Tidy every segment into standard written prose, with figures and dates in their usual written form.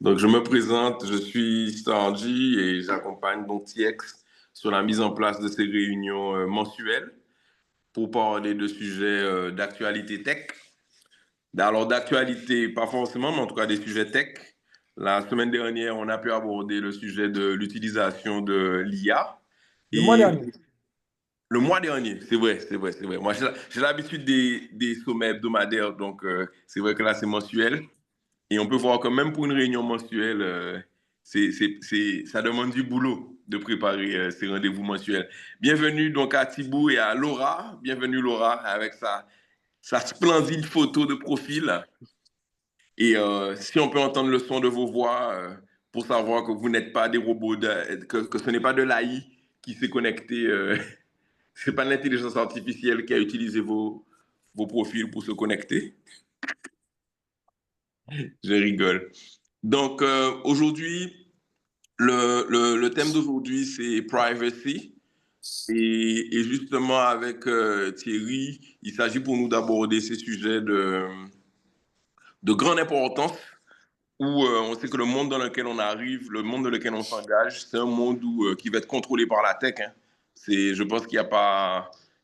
Donc, je me présente, je suis Stargy et j'accompagne donc TX sur la mise en place de ces réunions mensuelles pour parler de sujets d'actualité tech. Alors, d'actualité, pas forcément, mais en tout cas des sujets tech. La semaine dernière, on a pu aborder le sujet de l'utilisation de l'IA. Le mois Et dernier. le mois dernier, c'est vrai. Moi, j'ai l'habitude des sommets hebdomadaires, donc c'est vrai que là, c'est mensuel. Et on peut voir que même pour une réunion mensuelle, ça demande du boulot de préparer ces rendez-vous mensuels. Bienvenue donc à Thibaut et à Laura. Bienvenue Laura avec sa splendide photo de profil. Et si on peut entendre le son de vos voix pour savoir que vous n'êtes pas des robots, que ce n'est pas de l'AI qui s'est connecté, ce n'est pas l'intelligence artificielle qui a utilisé vos profils pour se connecter. Je rigole. Donc aujourd'hui, le thème d'aujourd'hui, c'est privacy. Et justement, avec Thierry, il s'agit pour nous d'aborder ces sujets de grande importance où on sait que le monde dans lequel on arrive, le monde dans lequel on s'engage, c'est un monde qui va être contrôlé par la tech, hein. Je pense qu'il n'y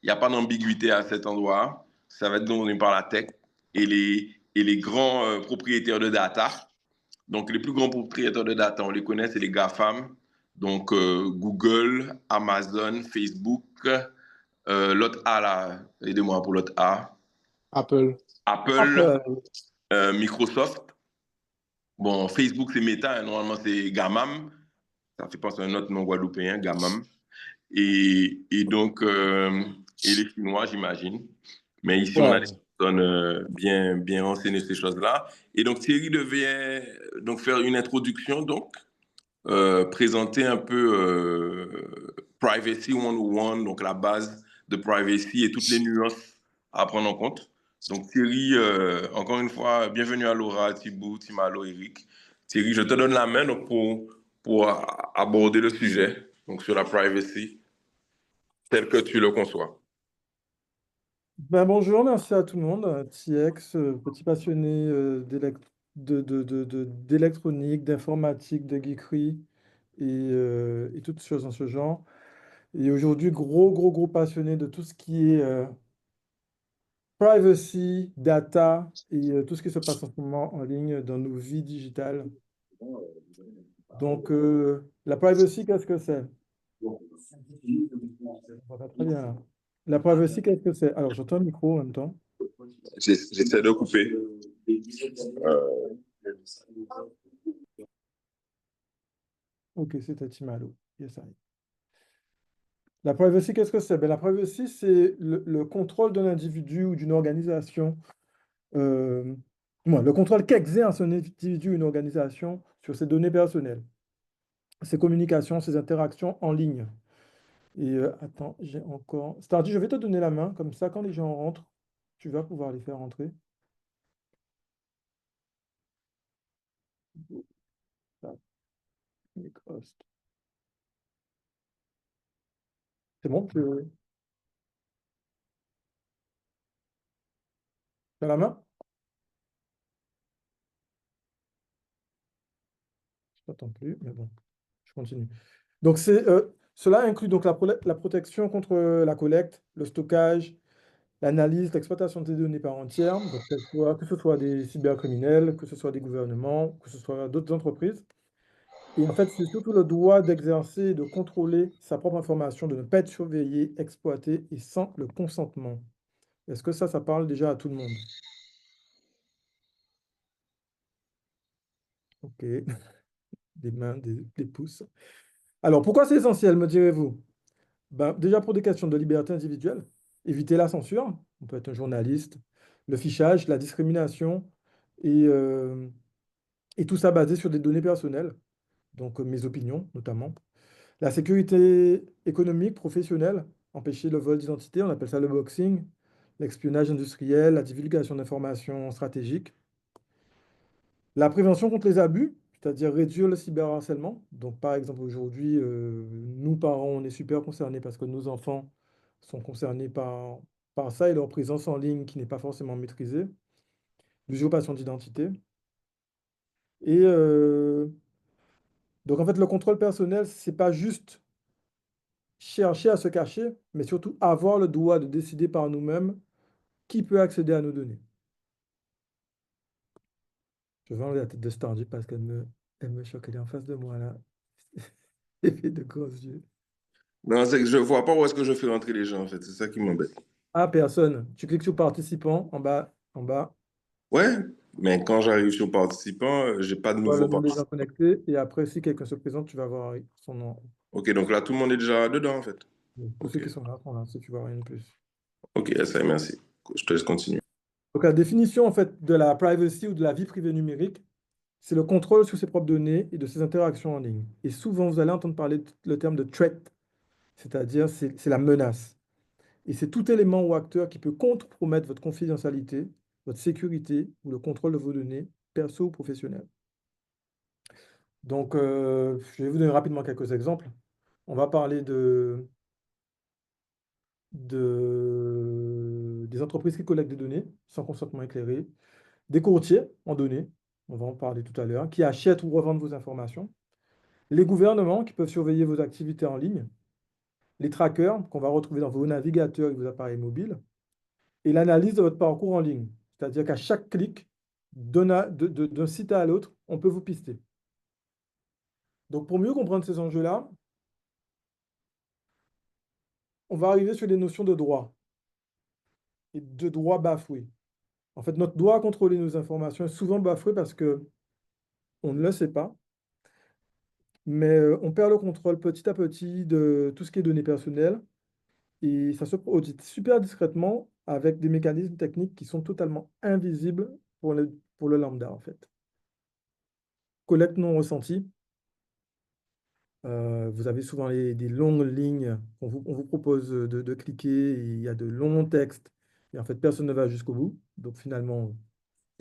a pas d'ambiguïté à cet endroit. Ça va être donné par la tech et les grands propriétaires de data. Donc, les plus grands propriétaires de data, on les connaît, c'est les GAFAM. Donc, Google, Amazon, Facebook, l'autre A là, aidez-moi pour l'autre A. Apple. Apple, Apple. Microsoft. Bon, Facebook, c'est Meta, hein, normalement, c'est Gamam. Ça fait penser à un autre nom guadeloupéen, Gamam. Et donc, et les Chinois, j'imagine. Mais ici, on a des Ouais. personnes bien renseignées sur ces choses-là. Et donc, Thierry devait donc faire une introduction, donc, présenter un peu Privacy 101, donc la base de privacy et toutes les nuances à prendre en compte. Donc Thierry, encore une fois, bienvenue à Laura, Thibaut, Timalo, Eric. Thierry, je te donne la main donc, pour aborder le sujet donc sur la privacy tel que tu le conçois. Bonjour, merci à tout le monde. TX, petit passionné d'électronique, d'informatique, de geekery et toutes choses dans ce genre. Et aujourd'hui, gros passionné de tout ce qui est privacy, data et tout ce qui se passe en ce moment en ligne dans nos vies digitales. Donc, la privacy, qu'est-ce que c'est? On va très bien là. La privacy, qu'est-ce que c'est? Alors, j'entends le micro en même temps. J'essaie de couper. Ok, c'était Timalo. Yes, I. La privacy, qu'est-ce que c'est? La privacy, c'est le contrôle d'un individu ou d'une organisation. euh, le contrôle qu'exerce un individu ou une organisation sur ses données personnelles, ses communications, ses interactions en ligne. Et attends, j'ai encore. Stardy, je vais te donner la main, comme ça, quand les gens rentrent, tu vas pouvoir les faire rentrer. Tac, Nick Host. C'est bon, tu as la main? Je t'entends plus, mais bon, je continue. Donc, cela inclut donc la protection contre la collecte, le stockage, l'analyse, l'exploitation des données par entière, donc que ce soit des cybercriminels, que ce soit des gouvernements, que ce soit d'autres entreprises. Et en fait, c'est surtout le droit d'exercer et de contrôler sa propre information, de ne pas être surveillé, exploité et sans le consentement. Est-ce que ça parle déjà à tout le monde? Ok, des mains, des pouces. Alors, pourquoi c'est essentiel, me direz-vous? Déjà pour des questions de liberté individuelle, éviter la censure, on peut être un journaliste, le fichage, la discrimination, et, euh, et tout ça basé sur des données personnelles, donc mes opinions notamment. La sécurité économique, professionnelle, empêcher le vol d'identité, on appelle ça le boxing, l'espionnage industriel, la divulgation d'informations stratégiques. La prévention contre les abus, c'est-à-dire réduire le cyberharcèlement. Donc, par exemple, aujourd'hui, nous, parents, on est super concernés parce que nos enfants sont concernés par ça et leur présence en ligne qui n'est pas forcément maîtrisée. L'usurpation d'identité. Et donc, en fait, le contrôle personnel, c'est pas juste chercher à se cacher, mais surtout avoir le droit de décider par nous-mêmes qui peut accéder à nos données. Je vais enlever la tête de Stardy parce elle me choque. Elle est en face de moi, là. Elle fait de gros yeux. Non, c'est que je vois pas où est-ce que je fais rentrer les gens, en fait. C'est ça qui m'embête. Ah, personne. Tu cliques sur participant, en bas, en bas. Ouais, mais quand j'arrive sur participant, j'ai pas de Tu vois le nouveaux nom des gens participants. connectés. Et après, si quelqu'un se présente, tu vas voir son nom. Ok, donc là, tout le monde est déjà dedans, en fait. Tous ceux Ok, qui sont là, si tu vois rien de plus. ok, ça, merci. Je te laisse continuer. Donc, la définition, en fait, de la privacy ou de la vie privée numérique, c'est le contrôle sur ses propres données et de ses interactions en ligne. Et souvent, vous allez entendre parler le terme de threat, c'est-à-dire c'est la menace. Et c'est tout élément ou acteur qui peut compromettre votre confidentialité, votre sécurité ou le contrôle de vos données, perso ou professionnelles. Donc, je vais vous donner rapidement quelques exemples. On va parler des entreprises qui collectent des données sans consentement éclairé, des courtiers en données, on va en parler tout à l'heure, qui achètent ou revendent vos informations, les gouvernements qui peuvent surveiller vos activités en ligne, les trackers qu'on va retrouver dans vos navigateurs et vos appareils mobiles, et l'analyse de votre parcours en ligne. C'est-à-dire qu'à chaque clic, d'un site à l'autre, on peut vous pister. Donc, pour mieux comprendre ces enjeux-là, on va arriver sur les notions de droit et de droit bafoué. En fait, notre droit à contrôler nos informations est souvent bafoué parce que on ne le sait pas, mais on perd le contrôle petit à petit de tout ce qui est données personnelles et ça se produit super discrètement avec des mécanismes techniques qui sont totalement invisibles pour le lambda, en fait. Collecte non ressentie. Vous avez souvent des longues lignes on vous propose de cliquer, et il y a de longs textes, et en fait, personne ne va jusqu'au bout. Donc finalement,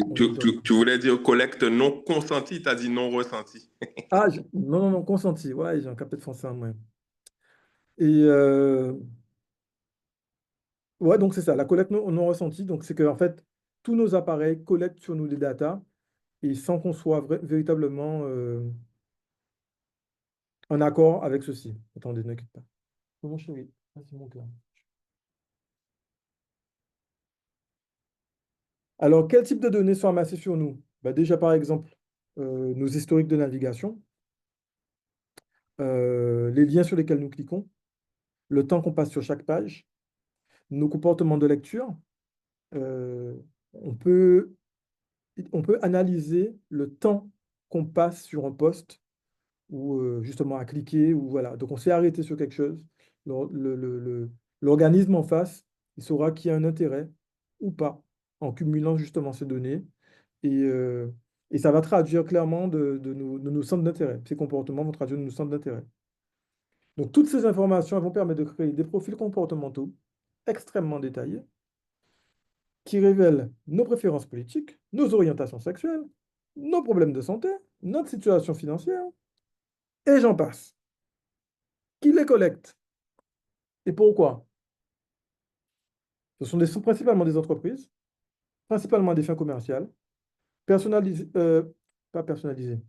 on vous donne. Tu voulais dire collecte non consentie, tu as dit non ressentie. Ah, non, non, non, consenti. Ouais, j'ai un capté de français en moi. Et ouais, donc c'est ça, la collecte non ressentie. Donc c'est que en fait, tous nos appareils collectent sur nous des datas et sans qu'on soit véritablement en accord avec ceci. Attendez, ne quitte pas. Oh, mon chéri, ah, c'est mon cœur. Alors, quel type de données sont amassées sur nous? Bah, déjà, par exemple, nos historiques de navigation, les liens sur lesquels nous cliquons, le temps qu'on passe sur chaque page, nos comportements de lecture. Euh, on peut, on peut analyser le temps qu'on passe sur un post ou justement à cliquer, ou voilà. Donc, on s'est arrêté sur quelque chose. L'organisme en face, il saura qu'il y a un intérêt ou pas en cumulant justement ces données. Et, euh, et ça va traduire clairement de nos centres d'intérêt. Ces comportements vont traduire de nos centres d'intérêt. Donc, toutes ces informations elles vont permettre de créer des profils comportementaux extrêmement détaillés qui révèlent nos préférences politiques, nos orientations sexuelles, nos problèmes de santé, notre situation financière, et j'en passe. Qui les collecte et pourquoi? Ce sont principalement des entreprises, principalement à des fins commerciales, personnalisées, pas personnalisées.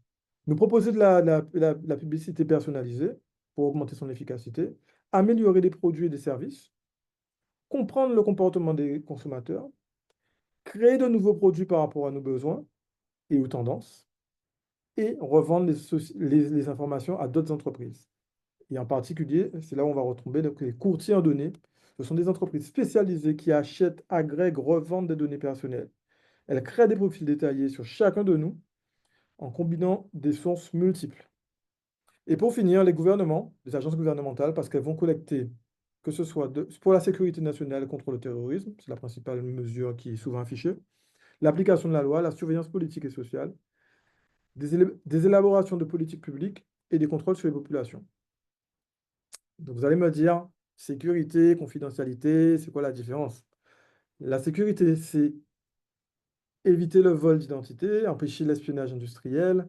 Nous proposer la publicité personnalisée pour augmenter son efficacité, améliorer les produits et des services, comprendre le comportement des consommateurs, créer de nouveaux produits par rapport à nos besoins et aux tendances, et revendre les informations à d'autres entreprises. Et en particulier, c'est là où on va retrouver les courtiers en données. Ce sont des entreprises spécialisées qui achètent, agrèguent, revendent des données personnelles. Elles créent des profils détaillés sur chacun de nous en combinant des sources multiples. Et pour finir, les gouvernements, les agences gouvernementales, parce qu'elles vont collecter, que ce soit pour la sécurité nationale contre le terrorisme, c'est la principale mesure qui est souvent affichée, l'application de la loi, la surveillance politique et sociale, des élaborations de politiques publiques et des contrôles sur les populations. Donc vous allez me dire, sécurité, confidentialité, c'est quoi la différence? La sécurité, c'est éviter le vol d'identité, empêcher l'espionnage industriel,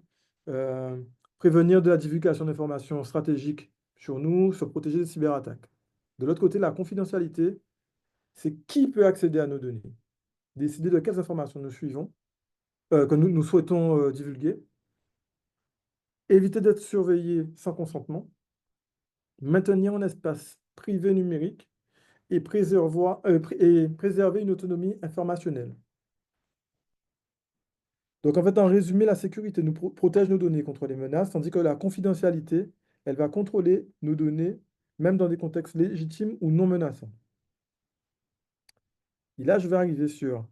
euh, prévenir de la divulgation d'informations stratégiques sur nous, se protéger des cyberattaques. De l'autre côté, la confidentialité, c'est qui peut accéder à nos données, décider de quelles informations nous suivons, que nous souhaitons divulguer, éviter d'être surveillé sans consentement, maintenir un espace privé numérique et préserver une autonomie informationnelle. Donc en fait, en résumé, la sécurité nous protège nos données contre les menaces, tandis que la confidentialité, elle va contrôler nos données, même dans des contextes légitimes ou non menaçants. Et là, je vais arriver sur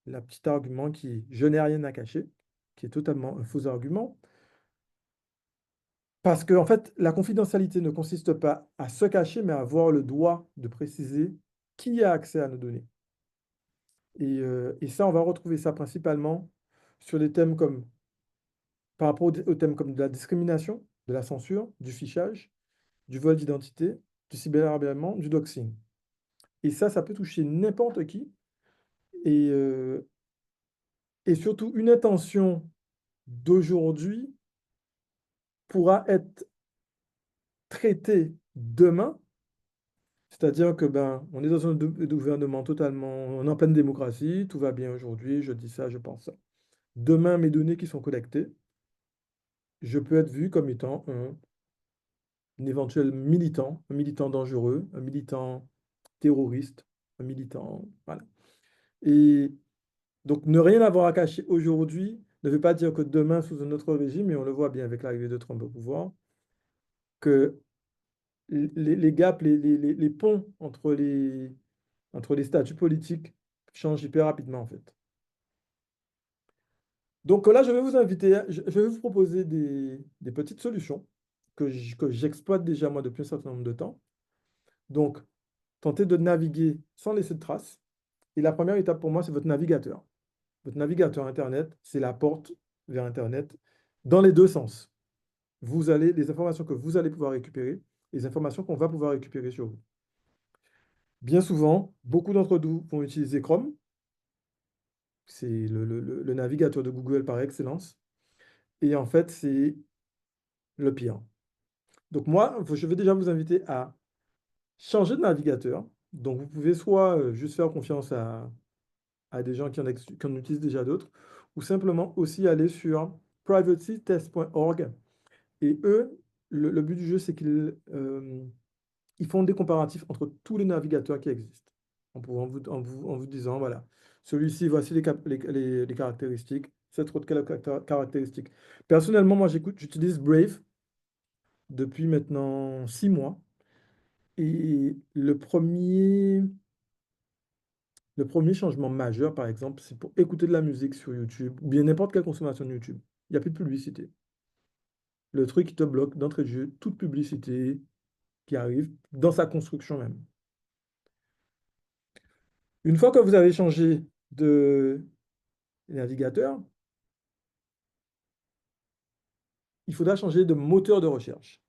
le petit argument qui « je n'ai rien à cacher », qui est totalement un faux argument, parce que en fait, la confidentialité ne consiste pas à se cacher, mais à avoir le droit de préciser qui a accès à nos données. Et ça, on va retrouver ça principalement sur des thèmes comme, par rapport aux thèmes comme de la discrimination, de la censure, du fichage, du vol d'identité, du cyberharcèlement, du doxing. Et ça peut toucher n'importe qui. Et, et surtout, une intention d'aujourd'hui pourra être traitée demain. C'est-à-dire que ben, on est dans un gouvernement totalement, on est en pleine démocratie, tout va bien aujourd'hui, je dis ça, je pense ça. Demain, mes données qui sont collectées, je peux être vu comme étant un éventuel militant, un militant dangereux, un militant terroriste, un militant, voilà. Et donc, ne rien avoir à cacher aujourd'hui ne veut pas dire que demain, sous un autre régime, et on le voit bien avec l'arrivée de Trump au pouvoir, que les gaps, les ponts entre les statuts politiques changent hyper rapidement, en fait. Donc là, je vais vous inviter, je vais vous proposer des petites solutions que j'exploite déjà moi depuis un certain nombre de temps. Donc, tentez de naviguer sans laisser de traces. Et la première étape pour moi, c'est votre navigateur. Votre navigateur Internet, c'est la porte vers Internet dans les deux sens. Vous allez, les informations que vous allez pouvoir récupérer, les informations qu'on va pouvoir récupérer sur vous. Bien souvent, beaucoup d'entre nous vont utiliser Chrome. C'est le navigateur de Google par excellence. Et en fait, c'est le pire. Donc moi, je vais déjà vous inviter à changer de navigateur. Donc vous pouvez soit juste faire confiance à des gens qui en utilisent déjà d'autres, ou simplement aussi aller sur privacytest.org. Et eux, le but du jeu, c'est qu'ils ils font des comparatifs entre tous les navigateurs qui existent, en vous disant, voilà, celui-ci, voici les caractéristiques, cette autre caractéristique. Personnellement, moi, j'utilise Brave depuis maintenant 6 mois. Et le premier changement majeur, par exemple, c'est pour écouter de la musique sur YouTube, ou bien n'importe quelle consommation de YouTube. Il n'y a plus de publicité. Le truc qui te bloque d'entrée de jeu, toute publicité qui arrive dans sa construction même. Une fois que vous avez changé de navigateur, il faudra changer de moteur de recherche.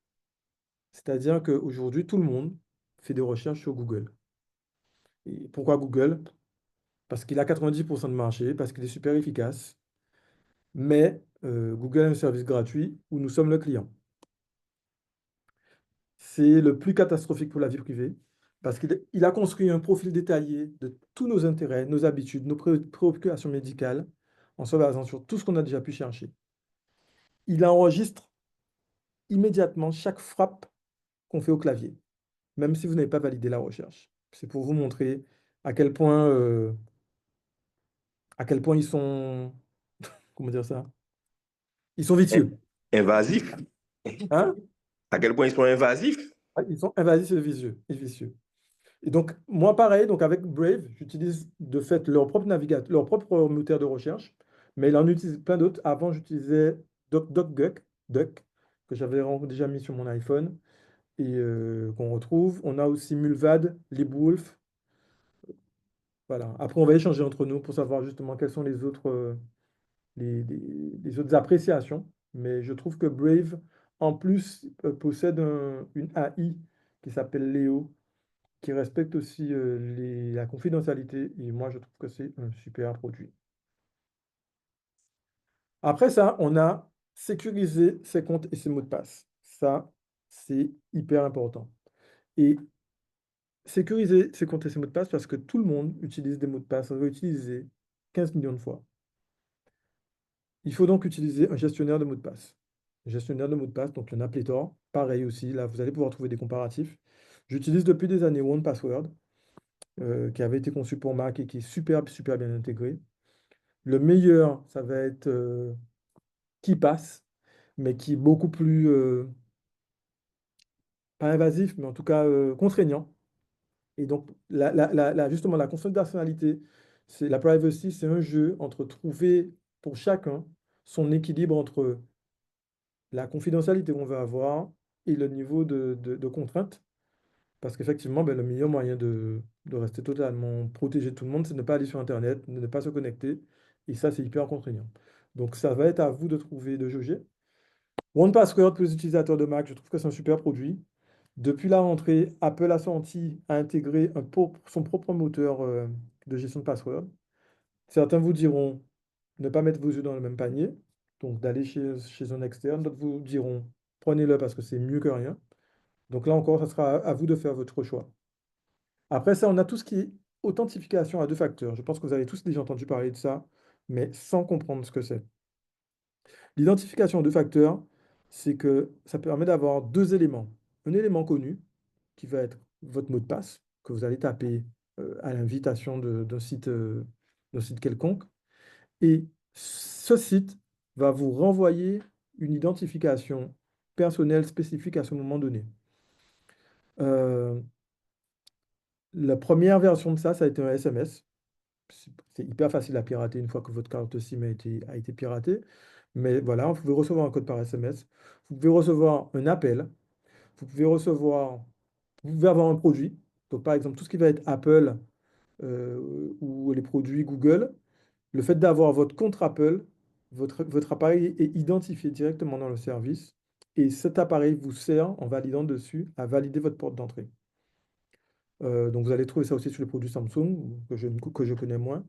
C'est-à-dire qu'aujourd'hui, tout le monde fait des recherches sur Google. Et pourquoi Google? Parce qu'il a 90% de marché, parce qu'il est super efficace. Mais Google a un service gratuit où nous sommes le client. C'est le plus catastrophique pour la vie privée parce qu'il a construit un profil détaillé de tous nos intérêts, nos habitudes, nos préoccupations médicales en se basant sur tout ce qu'on a déjà pu chercher. Il enregistre immédiatement chaque frappe qu'on fait au clavier, même si vous n'avez pas validé la recherche. C'est pour vous montrer à à quel point ils sont, comment dire ça? Ils sont vicieux. Invasif. Hein? À quel point ils sont invasifs? Ils sont invasifs et vicieux. Et donc, moi, pareil, donc avec Brave, j'utilise de fait leur propre navigateur, leur propre moteur de recherche, mais il en utilise plein d'autres. Avant, j'utilisais Duck, que j'avais déjà mis sur mon iPhone et qu'on retrouve. On a aussi Mulvad, LibWolf. Voilà. Après, on va échanger entre nous pour savoir justement quelles sont les autres, les autres appréciations. Mais je trouve que Brave, en plus, possède une AI qui s'appelle Léo qui respecte aussi la confidentialité. Et moi, je trouve que c'est un super produit. Après ça, on a sécurisé ses comptes et ses mots de passe. Ça, c'est hyper important. Et sécuriser ses comptes et ses mots de passe parce que tout le monde utilise des mots de passe réutilisés 15 millions de fois. Il faut donc utiliser un gestionnaire de mots de passe. gestionnaire de mots de passe, donc il y en a pléthore. Pareil aussi, là, vous allez pouvoir trouver des comparatifs. J'utilise depuis des années OnePassword, qui avait été conçu pour Mac et qui est super, super bien intégré. Le meilleur, ça va être KeePass, mais qui est beaucoup plus, pas invasif, mais en tout cas contraignant. Et donc, justement, la confidentialité, c'est la privacy, c'est un jeu entre trouver pour chacun son équilibre entre la confidentialité qu'on veut avoir et le niveau de contrainte. Parce qu'effectivement, ben, le meilleur moyen de rester totalement protégé de tout le monde, c'est de ne pas aller sur Internet, de ne pas se connecter. Et ça, c'est hyper contraignant. Donc, ça va être à vous de trouver, de jauger. OnePassword pour les utilisateurs de Mac, je trouve que c'est un super produit. Depuis la rentrée, Apple a senti à intégrer son propre moteur de gestion de password. Certains vous diront ne pas mettre vos yeux dans le même panier, donc d'aller chez un externe. D'autres vous diront prenez-le parce que c'est mieux que rien. Donc là encore, ça sera à vous de faire votre choix. Après ça, on a tout ce qui est authentification à deux facteurs. Je pense que vous avez tous déjà entendu parler de ça, mais sans comprendre ce que c'est. L'identification à deux facteurs, c'est que ça permet d'avoir deux éléments. Un élément connu, qui va être votre mot de passe, que vous allez taper à l'invitation d'un site quelconque. Et ce site va vous renvoyer une identification personnelle spécifique à ce moment donné. Euh, la première version de ça, ça a été un SMS. C'est hyper facile à pirater une fois que votre carte SIM a été piratée. Mais voilà, vous pouvez recevoir un code par SMS. Vous pouvez recevoir un appel. Vous pouvez recevoir, vous pouvez avoir un produit. Donc, par exemple, tout ce qui va être Apple ou les produits Google, le fait d'avoir votre compte Apple, votre appareil est identifié directement dans le service et cet appareil vous sert, en validant dessus, à valider votre porte d'entrée. Donc, vous allez trouver ça aussi sur les produits Samsung, que je connais moins.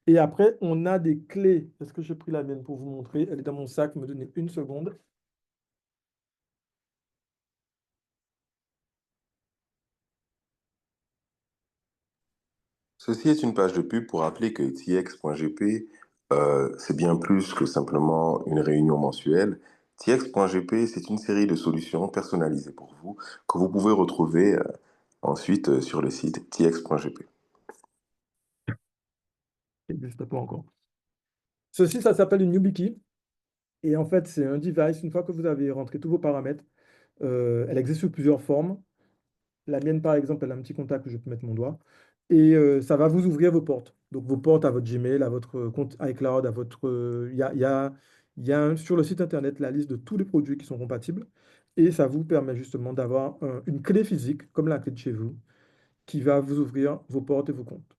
Et après, on a des clés. Est-ce que j'ai pris la mienne pour vous montrer? Elle est dans mon sac, me donnez une seconde. Ceci est une page de pub pour rappeler que TX.gp, c'est bien plus que simplement une réunion mensuelle. TX.gp, c'est une série de solutions personnalisées pour vous que vous pouvez retrouver ensuite sur le site TX.gp. Il n'existe pas encore. Ceci, ça s'appelle une YubiKey. Et en fait, c'est un device, une fois que vous avez rentré tous vos paramètres, elle existe sous plusieurs formes. La mienne, par exemple, elle a un petit contact où je peux mettre mon doigt. Et ça va vous ouvrir vos portes. Donc, vos portes à votre Gmail, à votre compte iCloud, à votre. Sur le site internet la liste de tous les produits qui sont compatibles. Et ça vous permet justement d'avoir une clé physique, comme la clé de chez vous, qui va vous ouvrir vos portes et vos comptes.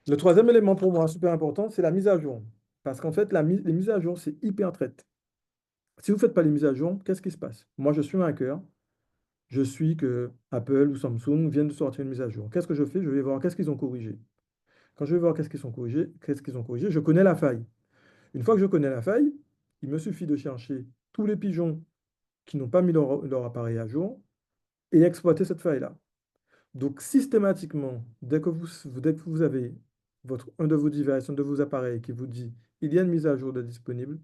Le troisième élément pour moi super important, c'est la mise à jour. Parce qu'en fait, les mises à jour, c'est hyper traite. Si vous ne faites pas les mises à jour, qu'est-ce qui se passe? Moi, je suis un hacker. Je suis que Apple ou Samsung viennent de sortir une mise à jour. Qu'est-ce que je fais? Je vais voir qu'est-ce qu'ils ont corrigé. Quand je vais voir qu'est-ce qu'ils ont corrigé, je connais la faille. Une fois que je connais la faille, il me suffit de chercher tous les pigeons qui n'ont pas mis leur appareil à jour et exploiter cette faille-là. Donc, systématiquement, dès que vous avez un de vos devices, un de vos appareils qui vous dit il y a une mise à jour de disponible,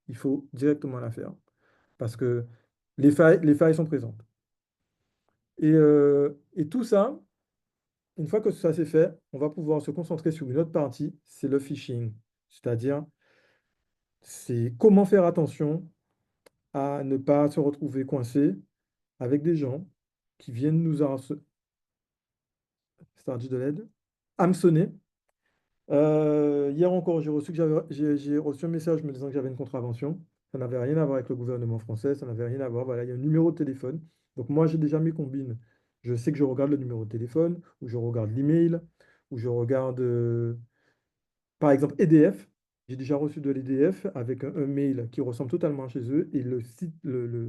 il faut directement la faire. Parce que les failles sont présentes. Et tout ça, une fois que ça c'est fait, on va pouvoir se concentrer sur une autre partie, c'est le phishing. C'est-à-dire, c'est comment faire attention à ne pas se retrouver coincé avec des gens qui viennent nous c'est-à-dire de l'aide, hameçonner. Hier encore, j'ai reçu un message me disant que j'avais une contravention. Ça n'avait rien à voir avec le gouvernement français, ça n'avait rien à voir. Voilà, il y a un numéro de téléphone. Donc moi, j'ai déjà mes combines. Je sais que je regarde le numéro de téléphone, ou je regarde l'email, ou je regarde, par exemple, EDF. J'ai déjà reçu de l'EDF avec un mail qui ressemble totalement à chez eux. Et le site,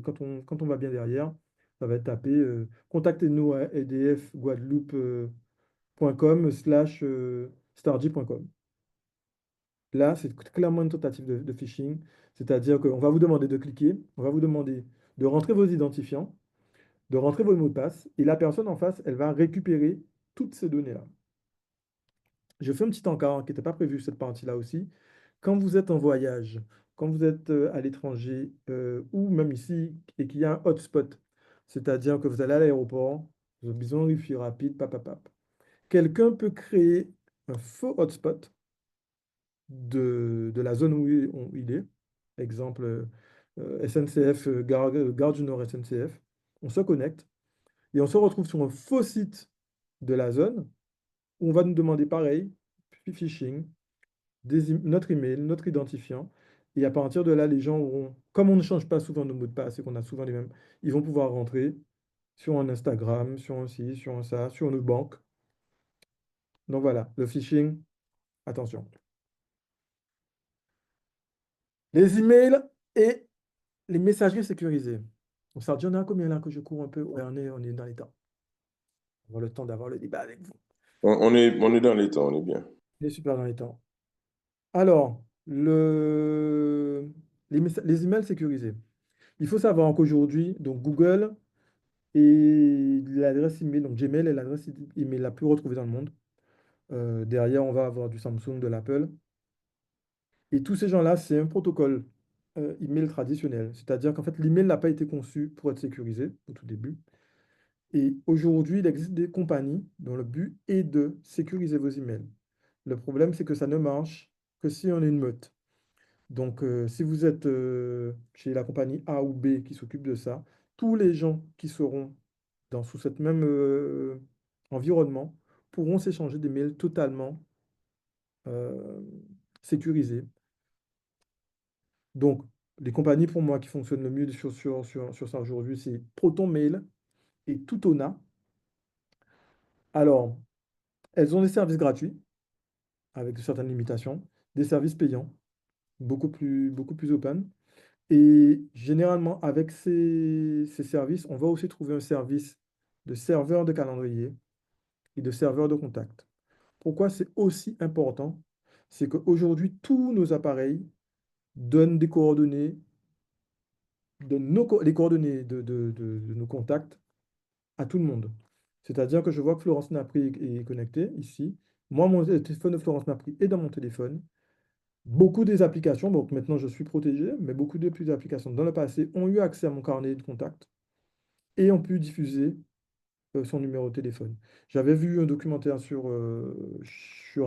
quand on va bien derrière, ça va être tapé contactez-nous à edfguadeloupe.com/stardy.com. Là, c'est clairement une tentative de phishing, c'est-à-dire qu'on va vous demander de cliquer, on va vous demander de rentrer vos identifiants, de rentrer vos mots de passe, et la personne en face, elle va récupérer toutes ces données-là. Je fais un petit encart qui n'était pas prévu cette partie-là aussi. Quand vous êtes en voyage, quand vous êtes à l'étranger ou même ici et qu'il y a un hotspot, c'est-à-dire que vous allez à l'aéroport, vous avez besoin de Wi-Fi rapide, papapap. Quelqu'un peut créer un faux hotspot de la zone où il est. Exemple, SNCF, Gare du Nord SNCF. On se connecte et on se retrouve sur un faux site de la zone où on va nous demander pareil, puis phishing, notre email, notre identifiant. Et à partir de là, les gens auront, comme on ne change pas souvent nos mots de passe et qu'on a souvent les mêmes, ils vont pouvoir rentrer sur un Instagram, sur un ci, sur un ça, sur une banque. Donc voilà, le phishing, attention. Les emails et les messageries sécurisées. Donc ça, il y en a combien là que je cours un peu? Ouais, on est dans les temps. On aura le temps d'avoir le débat avec vous. On est dans les temps, on est bien. On est super dans les temps. Alors, les emails sécurisés. Il faut savoir qu'aujourd'hui, donc Google est l'adresse email, donc Gmail est l'adresse email la plus retrouvée dans le monde. Derrière, on va avoir du Samsung, de l'Apple. Et tous ces gens-là, c'est un protocole email traditionnel. C'est-à-dire qu'en fait, l'email n'a pas été conçu pour être sécurisé au tout début. Et aujourd'hui, il existe des compagnies dont le but est de sécuriser vos emails. Le problème, c'est que ça ne marche que si on est une meute. Donc, si vous êtes chez la compagnie A ou B qui s'occupe de ça, tous les gens qui seront sous cette même environnement pourront s'échanger des mails totalement euh, sécurisés. Donc, les compagnies pour moi qui fonctionnent le mieux sur ça aujourd'hui, c'est ProtonMail et Tutona. Alors, elles ont des services gratuits avec certaines limitations, des services payants, beaucoup plus open. Et généralement, avec ces services, on va aussi trouver un service de serveur de calendrier et de serveur de contact. Pourquoi c'est aussi important? C'est qu'aujourd'hui, tous nos appareils donnent des coordonnées, les coordonnées de nos contacts à tout le monde. C'est-à-dire que je vois que Florence Napri est connectée ici. Moi, mon téléphone de Florence Napri est dans mon téléphone. Beaucoup des applications, donc maintenant je suis protégé, mais beaucoup de plus d'applications dans le passé ont eu accès à mon carnet de contacts et ont pu diffuser son numéro de téléphone. J'avais vu un documentaire sur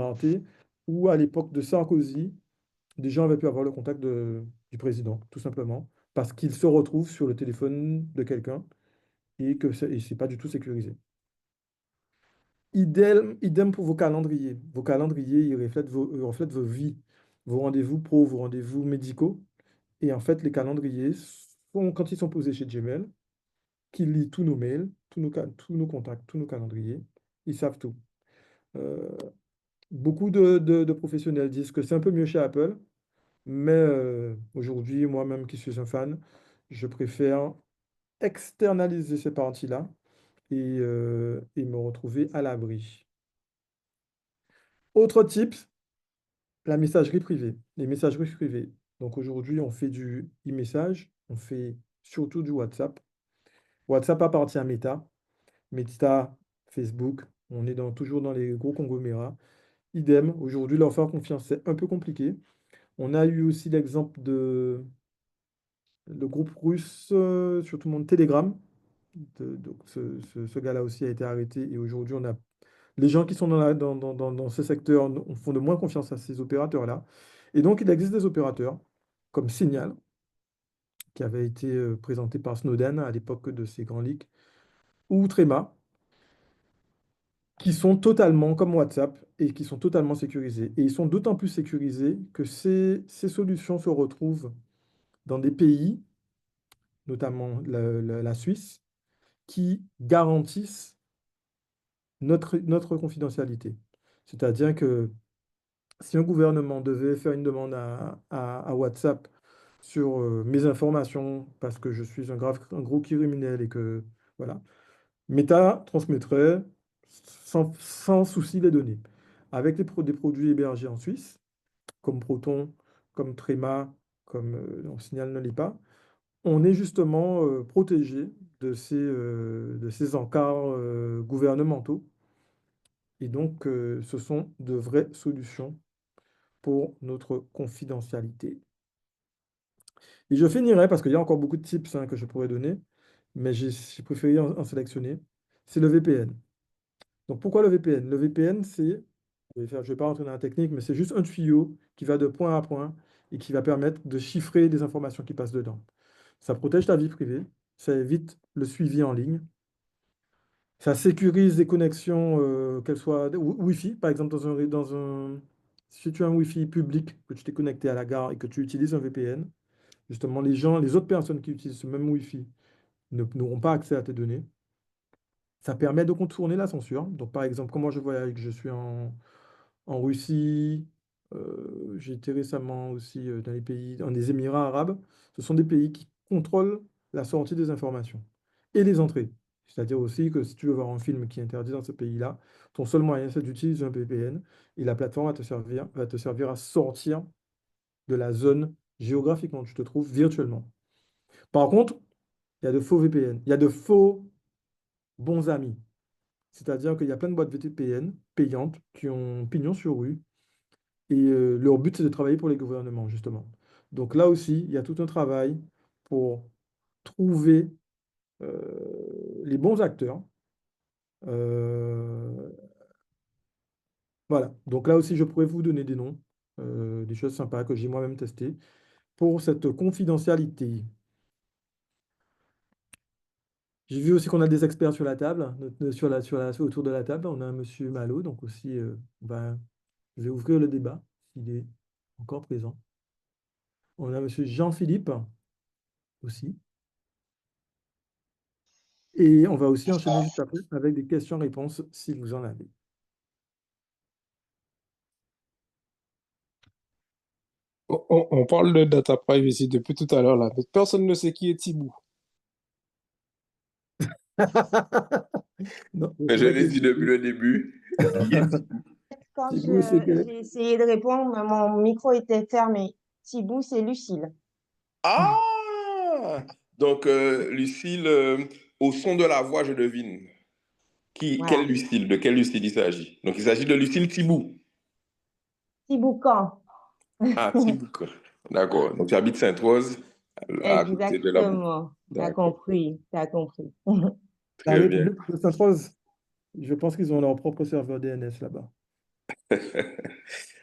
Arte où, à l'époque de Sarkozy, des gens avaient pu avoir le contact du président, tout simplement, parce qu'il se retrouve sur le téléphone de quelqu'un et que c'est pas du tout sécurisé. Idem pour vos calendriers. Vos calendriers, ils reflètent vos vies, vos rendez-vous pro, vos rendez-vous médicaux. Et en fait, les calendriers, quand ils sont posés chez Gmail, qui lit tous nos mails, tous nos contacts, tous nos calendriers, ils savent tout. Euh, Beaucoup de professionnels disent que c'est un peu mieux chez Apple, mais aujourd'hui, moi-même qui suis un fan, je préfère externaliser ces parties-là et me retrouver à l'abri. Autre type, la messagerie privée, les messageries privées. Donc aujourd'hui, on fait du e-message, on fait surtout du WhatsApp. WhatsApp appartient à Meta. Meta, Facebook, on est toujours dans les gros conglomérats. Idem, aujourd'hui, leur faire confiance, c'est un peu compliqué. On a eu aussi l'exemple le groupe russe, sur tout le monde, Telegram. Donc ce gars-là aussi a été arrêté et aujourd'hui, les gens qui sont dans ce secteur font de moins confiance à ces opérateurs-là. Et donc, il existe des opérateurs comme Signal, qui avait été présenté par Snowden à l'époque de ces grands leaks, ou Trema, qui sont totalement comme WhatsApp et qui sont totalement sécurisés. Et ils sont d'autant plus sécurisés que ces solutions se retrouvent dans des pays, notamment la Suisse, qui garantissent notre confidentialité. C'est-à-dire que si un gouvernement devait faire une demande à WhatsApp sur mes informations, parce que je suis un gros criminel et que, voilà, Meta transmettrait sans souci les données. Avec des produits hébergés en Suisse, comme Proton, comme Trema, comme Signal ne l'est pas, on est justement protégé de ces encarts gouvernementaux. Et donc, ce sont de vraies solutions pour notre confidentialité. Et je finirai, parce qu'il y a encore beaucoup de tips hein, que je pourrais donner, mais j'ai préféré en sélectionner. C'est le VPN. Donc pourquoi le VPN? Le VPN, je vais pas rentrer dans la technique, mais c'est juste un tuyau qui va de point à point et qui va permettre de chiffrer des informations qui passent dedans. Ça protège ta vie privée, ça évite le suivi en ligne, ça sécurise les connexions, qu'elles soient Wi-Fi, par exemple, si tu as un Wi-Fi public, que tu t'es connecté à la gare et que tu utilises un VPN, justement, les autres personnes qui utilisent ce même Wi-Fi n'auront pas accès à tes données. Ça permet de contourner la censure. Donc, par exemple, comment je voyage, que je suis en Russie, j'ai été récemment aussi dans dans les Émirats arabes. Ce sont des pays qui contrôlent la sortie des informations et les entrées. C'est-à-dire aussi que si tu veux voir un film qui est interdit dans ce pays-là, ton seul moyen, c'est d'utiliser un VPN et la plateforme va te servir à sortir de la zone géographique dont tu te trouves virtuellement. Par contre, il y a de faux VPN, il y a de faux bons amis. C'est-à-dire qu'il y a plein de boîtes VPN payantes qui ont pignon sur rue et leur but, c'est de travailler pour les gouvernements, justement. Donc là aussi, il y a tout un travail pour trouver les bons acteurs. Euh, voilà. Donc là aussi, je pourrais vous donner des noms, des choses sympas que j'ai moi-même testées pour cette confidentialité. J'ai vu aussi qu'on a des experts sur la table, autour de la table. On a Monsieur Malo, donc aussi, je vais ouvrir le débat s'il est encore présent. On a Monsieur Jean-Philippe aussi. Et on va aussi enchaîner juste après avec des questions-réponses si vous en avez. On parle de data privacy depuis tout à l'heure là, mais personne ne sait qui est Thibaut. Non, Je c'est vrai l'ai que dit depuis le début. Qui est Quand Thibaut, c'est que... j'ai essayé de répondre, mon micro était fermé. Thibaut, c'est Lucille. Ah! Donc, Lucille, au son de la voix, je devine. Quelle Voilà. Lucille? De quelle Lucille il s'agit? Donc, il s'agit de Lucille Thibault. Thibaut Camp. Ah, Thibault. D'accord. Donc, tu habites Sainte-Rose, à côté de la boue. Exactement. T'as D'accord. compris, t'as compris. La Très bien. République de Sainte-Rose, je pense qu'ils ont leur propre serveur DNS là-bas.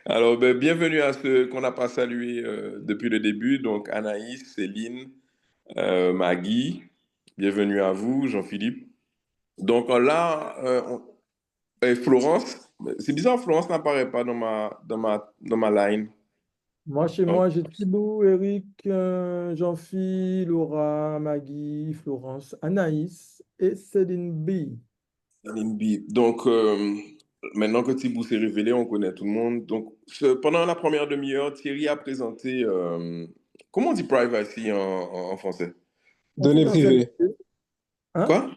Alors, ben, bienvenue à ceux qu'on n'a pas salués depuis le début. Donc, Anaïs, Céline, Maggie, bienvenue à vous, Jean-Philippe. Donc là, et Florence, c'est bizarre, Florence n'apparaît pas dans ma line. Moi, chez Donc, moi, j'ai Thibaut, Eric, Jean-Phil, Laura, Maggie, Florence, Anaïs et Céline B. Céline B. Donc, maintenant que Thibaut s'est révélé, on connaît tout le monde. Donc, pendant la première demi-heure, Thierry a présenté, comment on dit privacy en français? Données privées. Confidentialité. Hein? Quoi?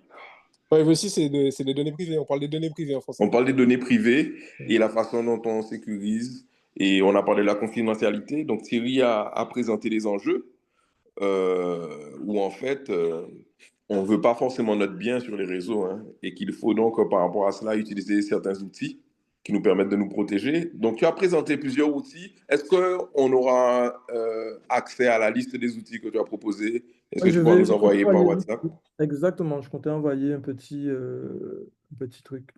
Privacy, c'est des données privées. On parle des données privées en On français. parle des données privées et la façon dont on sécurise. Et on a parlé de la confidentialité. Donc Thierry a présenté les enjeux où en fait, on ne veut pas forcément notre bien sur les réseaux hein, et qu'il faut donc par rapport à cela utiliser certains outils qui nous permettent de nous protéger. Donc tu as présenté plusieurs outils. Est-ce qu'on aura accès à la liste des outils que tu as proposés? Est-ce que Oui, tu pourras nous je compte envoyer par envoyer. WhatsApp? Exactement, je comptais envoyer un petit truc.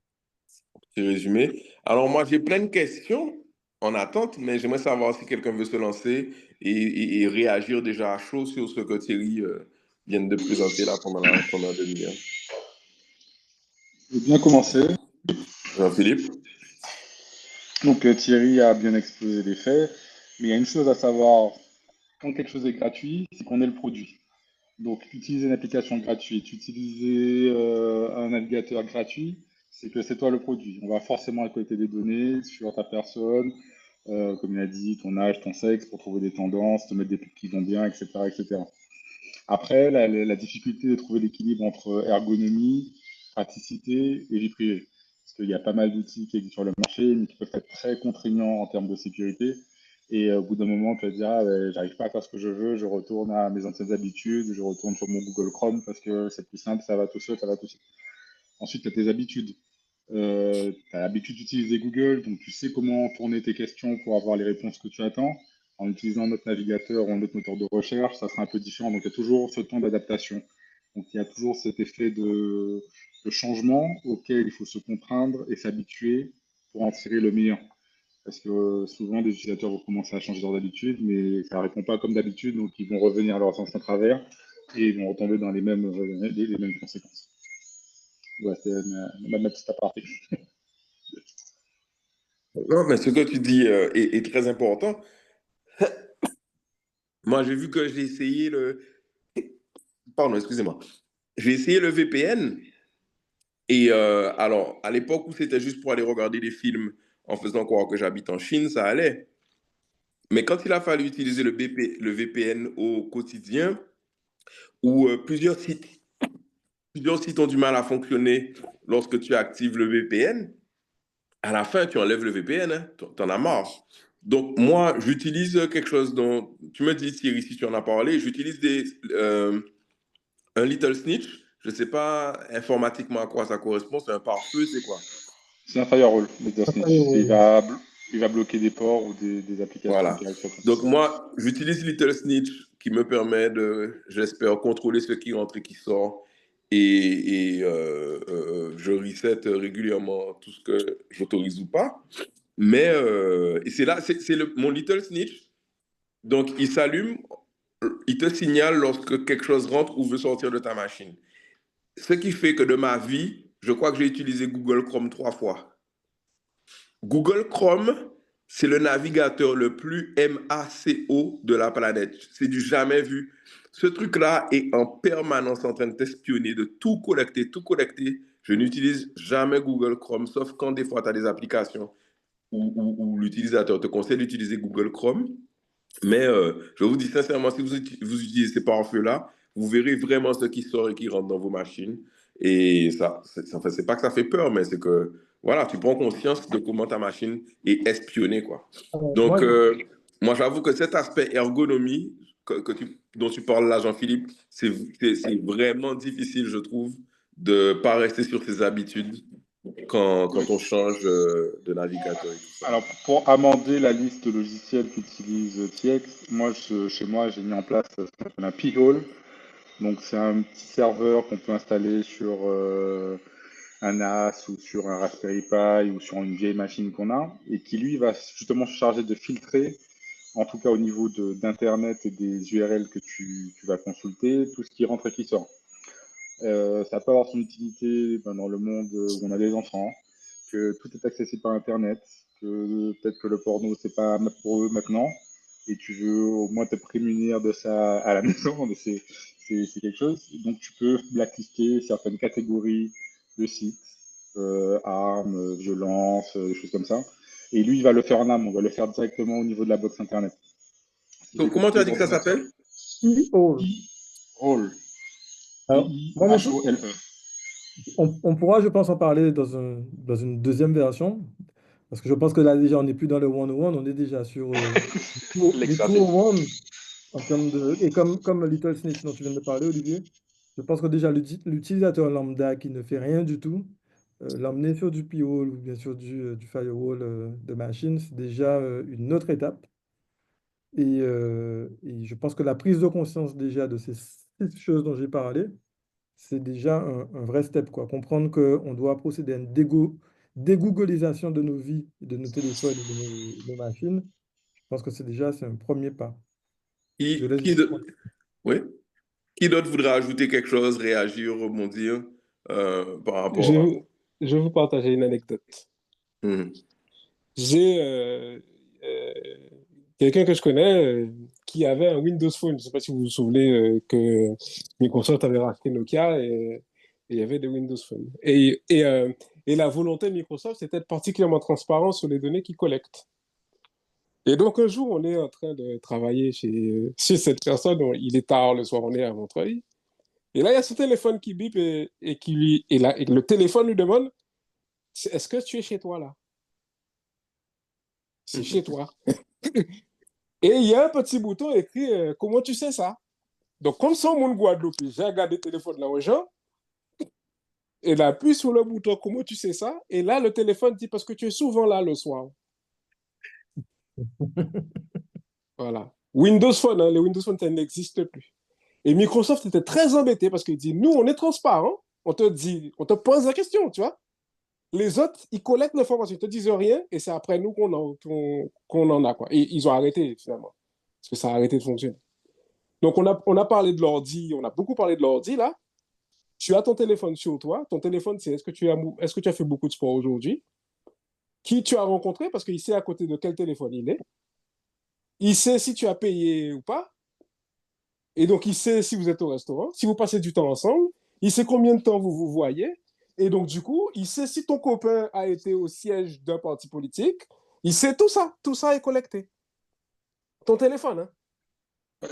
Petit résumé. Alors moi, j'ai plein de questions en attente, mais j'aimerais savoir si quelqu'un veut se lancer et réagir déjà à chaud sur ce que Thierry vient de présenter là pendant la première demi-heure. Je vais bien commencer. Jean-Philippe? Donc Thierry a bien exposé les faits, mais il y a une chose à savoir, quand quelque chose est gratuit, c'est qu'on est le produit. Donc utiliser une application gratuite, utiliser un navigateur gratuit, c'est que c'est toi le produit. On va forcément récolter des données sur ta personne, comme il a dit, ton âge, ton sexe, pour trouver des tendances, te mettre des pubs qui vont bien, etc., etc. Après, la difficulté de trouver l'équilibre entre ergonomie, praticité et vie privée. Parce qu'il y a pas mal d'outils qui existent sur le marché, mais qui peuvent être très contraignants en termes de sécurité. Et au bout d'un moment, tu vas te dire, ah, ben, j'arrive pas à faire ce que je veux, je retourne à mes anciennes habitudes, je retourne sur mon Google Chrome parce que c'est plus simple, ça va tout seul, ça va tout seul. Ensuite, tu as tes habitudes. Tu as l'habitude d'utiliser Google, donc tu sais comment tourner tes questions pour avoir les réponses que tu attends. en utilisant notre navigateur ou un autre moteur de recherche, ça sera un peu différent. Donc, il y a toujours ce temps d'adaptation. Donc, il y a toujours cet effet de changement auquel il faut se contraindre et s'habituer pour en tirer le meilleur. Parce que souvent, les utilisateurs vont commencer à changer leurs habitudes, mais ça ne répond pas comme d'habitude, donc ils vont revenir à leurs anciens travers et ils vont retomber dans les mêmes conséquences. Voilà, c'est ma petite aparté. Non, mais ce que tu dis est très important. Moi, j'ai vu que j'ai essayé le... Pardon, excusez-moi. J'ai essayé le VPN. Et alors, à l'époque où c'était juste pour aller regarder des films en faisant croire que j'habite en Chine, ça allait. Mais quand il a fallu utiliser le VPN au quotidien, où plusieurs sites ont du mal à fonctionner lorsque tu actives le VPN, à la fin, tu enlèves le VPN, hein, t'en as marre. Donc, moi, j'utilise quelque chose dont, tu me dis, Thierry, si tu en as parlé, j'utilise un Little Snitch. Je ne sais pas informatiquement à quoi ça correspond, c'est un pare-feu, c'est quoi? C'est un firewall, Little Un Snitch. firewall. Il va bloquer des ports ou des applications Voilà. qui arrivent sur ton Donc, site. moi, j'utilise Little Snitch qui me permet de, j'espère, contrôler ce qui entre et qui sort. Je reset régulièrement tout ce que j'autorise ou pas. Mais et c'est là, mon Little Snitch. Donc, il s'allume, il te signale lorsque quelque chose rentre ou veut sortir de ta machine. Ce qui fait que de ma vie, je crois que j'ai utilisé Google Chrome 3 fois. Google Chrome, c'est le navigateur le plus MACO de la planète. C'est du jamais vu. Ce truc-là est en permanence en train de t'espionner, de tout collecter, tout collecter. Je n'utilise jamais Google Chrome, sauf quand des fois tu as des applications où l'utilisateur te conseille d'utiliser Google Chrome. Mais je vous dis sincèrement, si vous utilisez ces pare-feux-là, vous verrez vraiment ce qui sort et qui rentre dans vos machines. Et ça, enfin, c'est pas que ça fait peur, mais c'est que, voilà, tu prends conscience de comment ta machine est espionnée, quoi. Donc, Moi, moi, j'avoue que cet aspect ergonomie dont tu parles là, Jean-Philippe, c'est vraiment difficile, je trouve, de ne pas rester sur ses habitudes quand on change de navigateur et tout ça. Alors, pour amender la liste de logiciels qu'utilise TX, chez moi, j'ai mis en place ce qu'on appelle un P-Hole. Donc, c'est un petit serveur qu'on peut installer sur un NAS ou sur un Raspberry Pi ou sur une vieille machine qu'on a et qui, lui, va justement se charger de filtrer, en tout cas au niveau d'Internet et des URL que tu vas consulter, tout ce qui rentre et qui sort. Ça peut avoir son utilité dans le monde où on a des enfants, que tout est accessible par Internet, que peut-être que le porno, c'est pas pour eux maintenant, et tu veux au moins te prémunir de ça à la maison, mais c'est quelque chose. Donc tu peux blacklister certaines catégories de sites, armes, violence, des choses comme ça. Et lui, il va le faire en amont, on va le faire directement au niveau de la box Internet. Donc, comment tu as dit que ça s'appelle? P-Hole. Roll. Alors, moi, P-I-H-O-L-E. on pourra, je pense, en parler dans une deuxième version, parce que je pense que là, déjà, on n'est plus dans le one-on-one, on est déjà sur du two-on-one en termes de... Et comme Little Snitch dont tu viens de parler, Olivier, je pense que déjà, l'utilisateur lambda qui ne fait rien du tout, l'emmener sur du P-Hole ou bien sûr du firewall de machine, c'est déjà une autre étape. Et je pense que la prise de conscience déjà de ces 6 choses dont j'ai parlé, c'est déjà un vrai step, quoi. Comprendre qu'on doit procéder à une dégooglisation de nos vies, de nos téléphones et de nos machines. Je pense que c'est un premier pas. Je Qui, laisse... qui, de- oui? Qui d'autre voudrait ajouter quelque chose, réagir, rebondir par Je, rapport à... je vais vous partager une anecdote. Mhm. J'ai euh, quelqu'un que je connais qui avait un Windows Phone. Je ne sais pas si vous vous souvenez que Microsoft avait racheté Nokia et il y avait des Windows Phone. Et la volonté de Microsoft, c'était d'être particulièrement transparent sur les données qu'ils collectent. Et donc un jour, on est en train de travailler chez cette personne. Il est tard le soir, on est à Montreuil. Et là, il y a ce téléphone qui bip et le téléphone lui demande, est-ce que tu es chez toi là? C'est chez toi. Et il y a un petit bouton écrit comment tu sais ça? Donc, comme son monde Guadeloupe, j'ai regardé le téléphone là aux gens, et il appuie sur le bouton comment tu sais ça? Et là, le téléphone dit parce que tu es souvent là le soir. Voilà. Windows Phone, hein, les Windows Phone, ça n'existe plus. Et Microsoft était très embêté parce qu'il dit, nous, on est transparent, on te pose la question, tu vois. Les autres, ils collectent l'information, ils te disent rien, et c'est après nous qu'on en a, quoi. Et ils ont arrêté, finalement. Parce que ça a arrêté de fonctionner. Donc, on a parlé de l'ordi, on a beaucoup parlé de l'ordi, là. Tu as ton téléphone sur toi. Ton téléphone, c'est est-ce que tu as fait beaucoup de sport aujourd'hui? Qui tu as rencontré, parce qu'il sait à côté de quel téléphone il est. Il sait si tu as payé ou pas. Et donc, il sait si vous êtes au restaurant, si vous passez du temps ensemble. Il sait combien de temps vous vous voyez. Et donc, du coup, il sait si ton copain a été au siège d'un parti politique. Il sait tout ça. Tout ça est collecté. Ton téléphone, hein.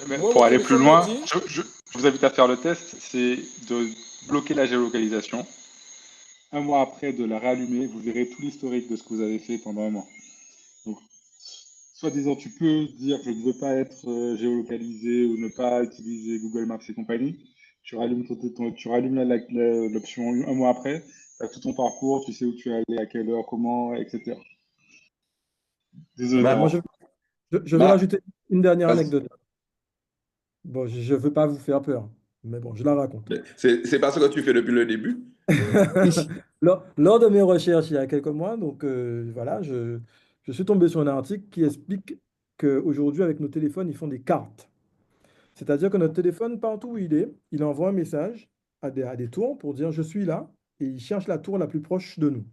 Mais Moi, pour mon aller plus téléphone me loin, dit, je vous invite à faire le test, c'est de bloquer la géolocalisation. Un mois après, de la réallumer, vous verrez tout l'historique de ce que vous avez fait pendant un mois. Donc, soi-disant, tu peux dire je ne veux pas être géolocalisé ou ne pas utiliser Google Maps et compagnie. Tu rallumes, tu rallumes l'option un mois après, tu as tout ton parcours, tu sais où tu es allé, à quelle heure, comment, etc. Désolé Alors, moi, Bah, d'interrompre. je vais bah, rajouter une dernière vas-y. anecdote. Bon, je ne veux pas vous faire peur, mais bon, je la raconte. C'est pas ce que tu fais depuis le début. Lors de mes recherches il y a quelques mois, donc voilà, je suis tombé sur un article qui explique qu'aujourd'hui, avec nos téléphones, ils font des cartes. C'est-à-dire que notre téléphone, partout où il envoie un message à des tours pour dire je suis là, et il cherche la tour la plus proche de nous.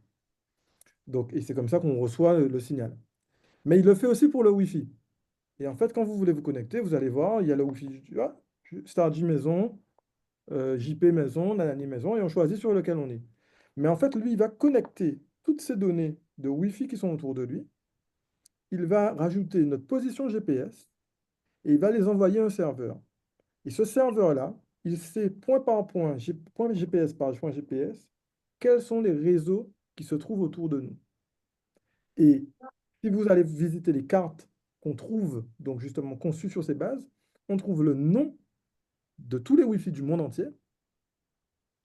Donc, et c'est comme ça qu'on reçoit le signal. Mais il le fait aussi pour le Wi-Fi. Et en fait, quand vous voulez vous connecter, vous allez voir, il y a le Wi-Fi, Stargy maison, JP maison, Nanani maison, et on choisit sur lequel on est. Mais en fait, lui, il va connecter toutes ces données de Wi-Fi qui sont autour de lui. Il va rajouter notre position GPS et il va les envoyer à un serveur. Et ce serveur-là, il sait point par point, point GPS par point GPS, quels sont les réseaux qui se trouvent autour de nous. Et si vous allez visiter les cartes qu'on trouve, donc justement conçues sur ces bases, on trouve le nom de tous les Wi-Fi du monde entier.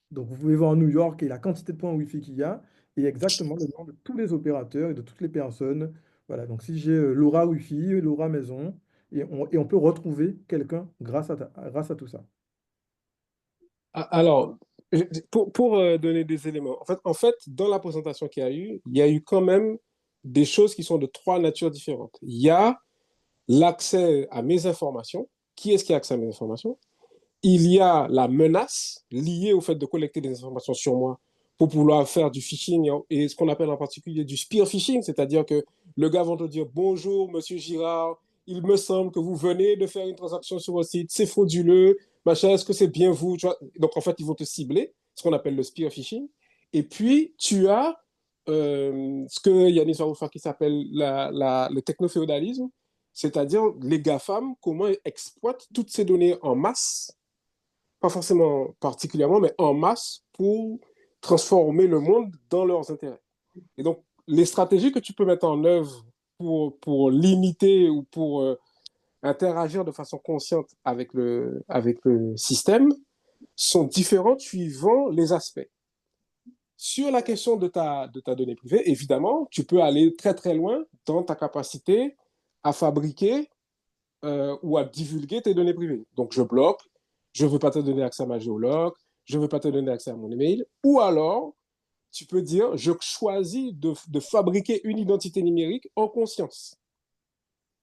Donc, vous pouvez voir New York et la quantité de points Wi-Fi qu'il y a, et exactement le nom de tous les opérateurs et de toutes les personnes. Voilà, donc si j'ai Laura Wi-Fi, Laura Maison, et on peut retrouver quelqu'un grâce à tout ça. alors, pour donner des éléments, en fait, dans la présentation qu'il y a eu, il y a eu quand même des choses qui sont de trois natures différentes. Il y a l'accès à mes informations. Qui est-ce qui a accès à mes informations? Il y a la menace liée au fait de collecter des informations sur moi pour pouvoir faire du phishing et ce qu'on appelle en particulier du spear phishing, c'est-à-dire que le gars va te dire bonjour, monsieur Girard, il me semble que vous venez de faire une transaction sur votre site, c'est frauduleux, machin, est-ce que c'est bien vous? Tu vois. Donc en fait, ils vont te cibler, ce qu'on appelle le spear phishing. Et puis, tu as ce que Yannis va vous faire qui s'appelle le technoféodalisme, c'est-à-dire les GAFAM, comment ils exploitent toutes ces données en masse, pas forcément particulièrement, mais en masse pour transformer le monde dans leurs intérêts. Et donc, les stratégies que tu peux mettre en œuvre pour limiter ou pour interagir de façon consciente avec le système sont différentes suivant les aspects. Sur la question de ta donnée privée, évidemment, tu peux aller très très loin dans ta capacité à fabriquer ou à divulguer tes données privées. Donc, je bloque, je ne veux pas te donner accès à ma géologue, je ne veux pas te donner accès à mon email. Ou alors, tu peux dire, je choisis de fabriquer une identité numérique en conscience.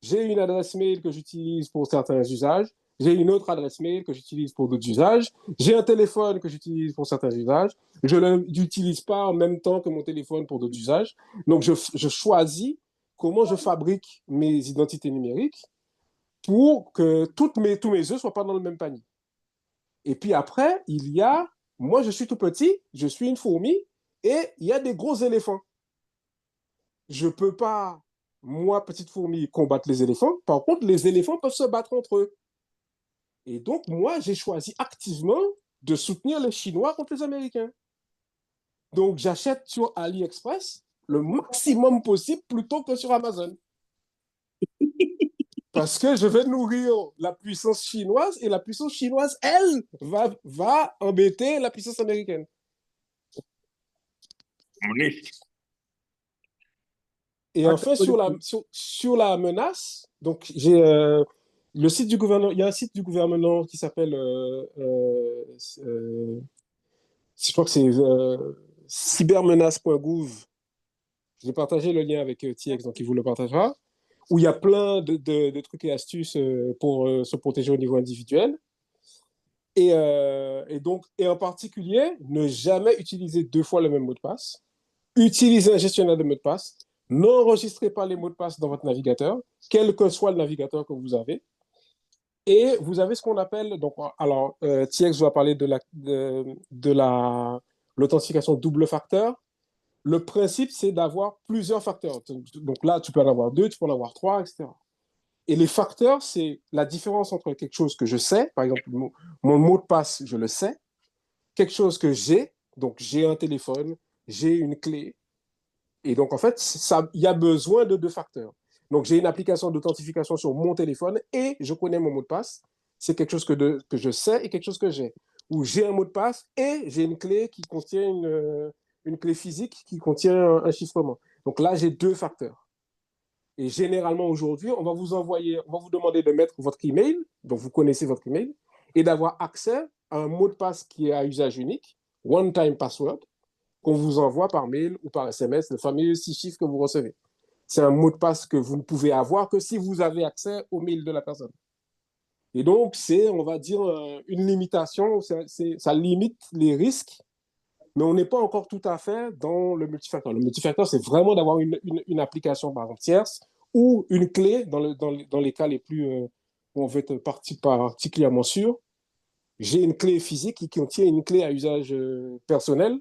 J'ai une adresse mail que j'utilise pour certains usages, j'ai une autre adresse mail que j'utilise pour d'autres usages, j'ai un téléphone que j'utilise pour certains usages, je ne l'utilise pas en même temps que mon téléphone pour d'autres usages. Donc, je choisis comment je fabrique mes identités numériques pour que tous mes œufs ne soient pas dans le même panier. Et puis après, il y a, moi je suis tout petit, je suis une fourmi, et il y a des gros éléphants. Je ne peux pas, moi petite fourmi, combattre les éléphants. Par contre, les éléphants peuvent se battre entre eux. Et donc, moi, j'ai choisi activement de soutenir les Chinois contre les Américains. Donc, j'achète sur AliExpress le maximum possible plutôt que sur Amazon. Parce que je vais nourrir la puissance chinoise et la puissance chinoise, elle, va embêter la puissance américaine. Et enfin, sur la menace, donc j'ai le site du gouvernement, il y a un site du gouvernement qui s'appelle, je crois que c'est cybermenace.gouv. J'ai partagé le lien avec TX, donc il vous le partagera, où il y a plein de trucs et astuces pour se protéger au niveau individuel. Et en particulier, ne jamais utiliser 2 fois le même mot de passe. Utilisez un gestionnaire de mots de passe. N'enregistrez pas les mots de passe dans votre navigateur, quel que soit le navigateur que vous avez. Et vous avez ce qu'on appelle, donc, alors, TX va parler de l'authentification double facteur. Le principe, c'est d'avoir plusieurs facteurs. Donc là, tu peux en avoir 2, tu peux en avoir 3, etc. Et les facteurs, c'est la différence entre quelque chose que je sais, par exemple, mon mot de passe, je le sais, quelque chose que j'ai, donc j'ai un téléphone, j'ai une clé, et donc en fait, il y a besoin de 2 facteurs. Donc j'ai une application d'authentification sur mon téléphone et je connais mon mot de passe, c'est quelque chose que je sais et quelque chose que j'ai. Ou j'ai un mot de passe et j'ai une clé qui contient une clé physique qui contient un chiffrement. Donc là, j'ai 2 facteurs. Et généralement, aujourd'hui, on va vous demander de mettre votre email, donc vous connaissez votre email, et d'avoir accès à un mot de passe qui est à usage unique, one-time password, qu'on vous envoie par mail ou par SMS, le fameux 6 chiffres que vous recevez. C'est un mot de passe que vous ne pouvez avoir que si vous avez accès au mail de la personne. Et donc, c'est, on va dire, une limitation, ça limite les risques, mais on n'est pas encore tout à fait dans le multifacteur. Le multifacteur, c'est vraiment d'avoir une application, par exemple, tierce, ou une clé, dans les cas les plus, où on veut être particulièrement sûr. J'ai une clé physique qui contient une clé à usage personnel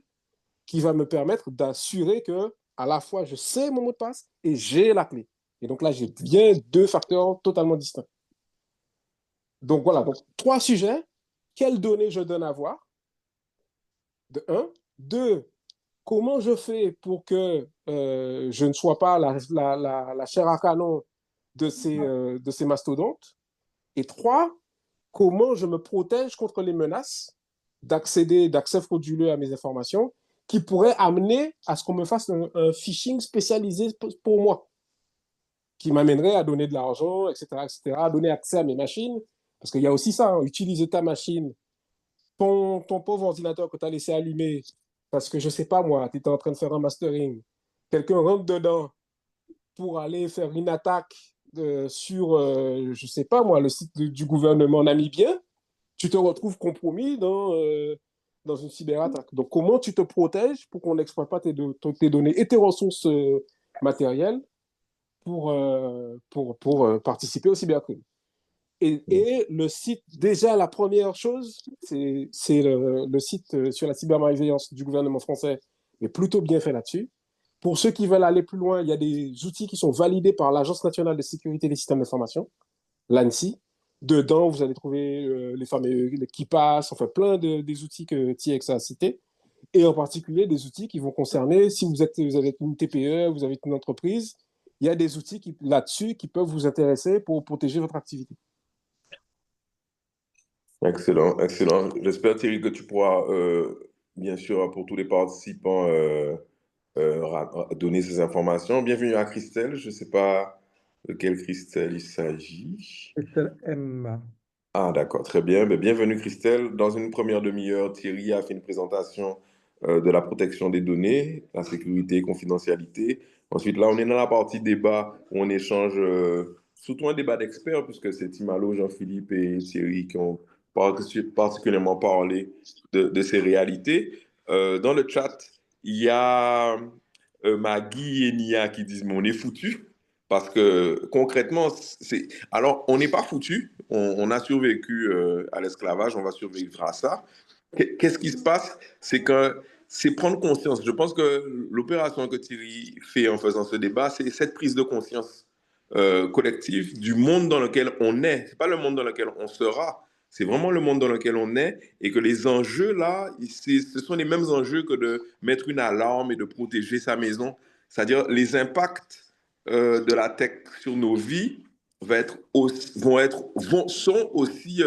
qui va me permettre d'assurer que à la fois je sais mon mot de passe et j'ai la clé. Et donc là, j'ai bien 2 facteurs totalement distincts. Donc voilà, donc 3 sujets. Quelles données je donne à voir? De 1. 2. Comment je fais pour que je ne sois pas la chair à canon de ces mastodontes? Et 3. Comment je me protège contre les menaces d'accès frauduleux à mes informations qui pourraient amener à ce qu'on me fasse un phishing spécialisé pour moi, qui m'amènerait à donner de l'argent, etc., à donner accès à mes machines. Parce qu'il y a aussi ça, hein, utiliser ta machine, ton pauvre ordinateur que tu as laissé allumer, parce que je ne sais pas moi, tu étais en train de faire un mastering, quelqu'un rentre dedans pour aller faire une attaque sur, je ne sais pas moi, le site du gouvernement namibien, tu te retrouves compromis dans une cyberattaque. Donc, comment tu te protèges pour qu'on n'exploite pas tes données et tes ressources matérielles pour participer au cybercrime? Et le site, déjà, la première chose, c'est le site sur la cybermalveillance du gouvernement français est plutôt bien fait là-dessus. Pour ceux qui veulent aller plus loin, il y a des outils qui sont validés par l'Agence nationale de sécurité des systèmes d'information, l'ANSSI. Dedans, vous allez trouver les fameux KeePass, enfin plein des outils que TX a cités, et en particulier des outils qui vont concerner, si vous avez une TPE, vous avez une entreprise, il y a des outils là-dessus qui peuvent vous intéresser pour protéger votre activité. Excellent, excellent. J'espère, Thierry, que tu pourras, bien sûr, pour tous les participants, donner ces informations. Bienvenue à Christelle. Je ne sais pas de quelle Christelle il s'agit. Christelle M. Ah, d'accord, très bien. Ben, bienvenue, Christelle. Dans une première demi-heure, Thierry a fait une présentation de la protection des données, la sécurité et confidentialité. Ensuite, là, on est dans la partie débat où on échange, surtout un débat d'experts, puisque c'est Timalo, Jean-Philippe et Thierry qui ont particulièrement parlé de ces réalités. Dans le chat, il y a Maggie et Nia qui disent, mais on est foutu. Parce que concrètement, alors on n'est pas foutu, on a survécu à l'esclavage, on va survivre à ça. Qu'est-ce qui se passe? C'est prendre conscience. Je pense que l'opération que Thierry fait en faisant ce débat, c'est cette prise de conscience collective du monde dans lequel on est. Ce n'est pas le monde dans lequel on sera, c'est vraiment le monde dans lequel on est, et que les enjeux là, ce sont les mêmes enjeux que de mettre une alarme et de protéger sa maison. C'est-à-dire les impacts de la tech sur nos vies sont aussi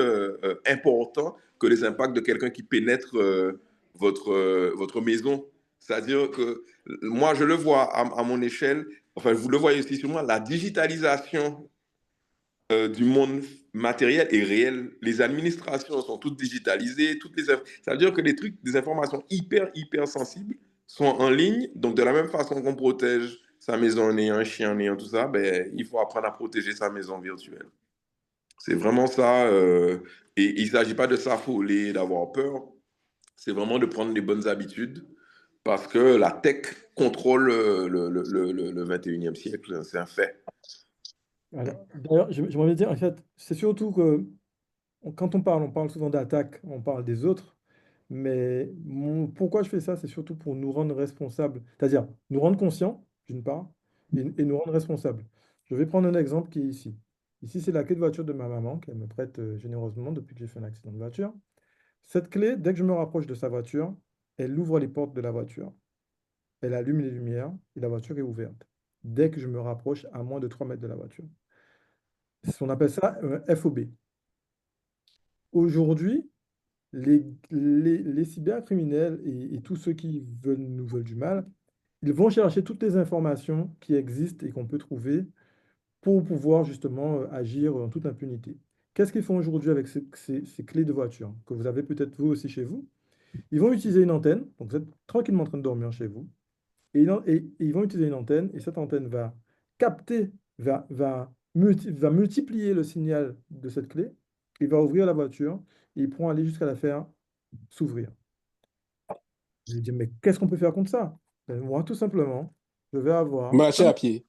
importants que les impacts de quelqu'un qui pénètre votre maison. C'est-à-dire que moi, je le vois à mon échelle, enfin, vous le voyez aussi sur moi, la digitalisation du monde matériel est réel. Les administrations sont toutes digitalisées, ça veut dire que des informations hyper sensibles sont en ligne. Donc, de la même façon qu'on protège sa maison en ayant un chien, en ayant tout ça, ben, il faut apprendre à protéger sa maison virtuelle. C'est vraiment ça. Et il ne s'agit pas de s'affoler, d'avoir peur. C'est vraiment de prendre les bonnes habitudes parce que la tech contrôle le 21e siècle. C'est un fait. Alors, d'ailleurs, j'aimerais dire, en fait, c'est surtout que quand on parle souvent d'attaque, on parle des autres, mais pourquoi je fais ça, c'est surtout pour nous rendre responsables, c'est-à-dire nous rendre conscients, d'une part, et nous rendre responsables. Je vais prendre un exemple qui est ici. Ici, c'est la clé de voiture de ma maman qu'elle me prête généreusement depuis que j'ai fait un accident de voiture. Cette clé, dès que je me rapproche de sa voiture, elle ouvre les portes de la voiture, elle allume les lumières et la voiture est ouverte. Dès que je me rapproche à moins de 3 mètres de la voiture. On appelle ça un FOB. Aujourd'hui, les cybercriminels et tous ceux qui nous veulent du mal, ils vont chercher toutes les informations qui existent et qu'on peut trouver pour pouvoir justement agir en toute impunité. Qu'est-ce qu'ils font aujourd'hui avec ces clés de voiture que vous avez peut-être vous aussi chez vous? Ils vont utiliser une antenne, donc vous êtes tranquillement en train de dormir chez vous, et ils vont utiliser une antenne, et cette antenne va capter, va multiplier le signal de cette clé, il va ouvrir la voiture, et ils pourront aller jusqu'à la faire s'ouvrir. Je lui dis, mais qu'est-ce qu'on peut faire contre ça? Ben, moi, tout simplement, je vais avoir Marcher à pied.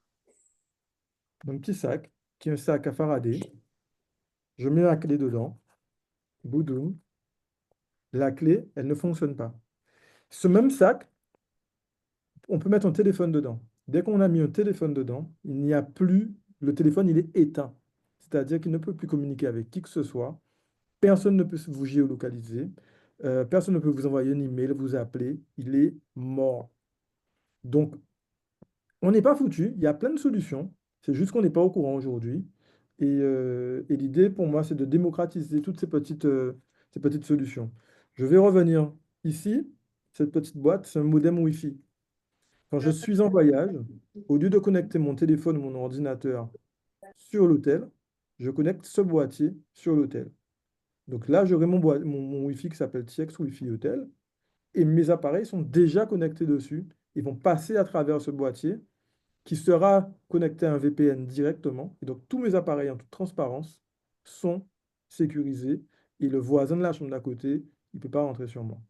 un petit sac, qui est un sac à Faraday, je mets la clé dedans, boudoum, la clé, elle ne fonctionne pas. Ce même sac, on peut mettre un téléphone dedans. Dès qu'on a mis un téléphone dedans, il n'y a plus, le téléphone, il est éteint. C'est-à-dire qu'il ne peut plus communiquer avec qui que ce soit. Personne ne peut vous géolocaliser. Personne ne peut vous envoyer un email, vous appeler. Il est mort. Donc, on n'est pas foutu. Il y a plein de solutions. C'est juste qu'on n'est pas au courant aujourd'hui. Et l'idée, pour moi, c'est de démocratiser toutes ces petites solutions. Je vais revenir ici. Cette petite boîte, c'est un modem Wi-Fi. Quand je suis en voyage, au lieu de connecter mon téléphone ou mon ordinateur sur l'hôtel, je connecte ce boîtier sur l'hôtel. Donc là, j'aurai mon Wi-Fi qui s'appelle TX Wi-Fi Hotel et mes appareils sont déjà connectés dessus. Ils vont passer à travers ce boîtier qui sera connecté à un VPN directement. Et donc, tous mes appareils en toute transparence sont sécurisés et le voisin de la chambre d'à côté, il ne peut pas rentrer sur moi.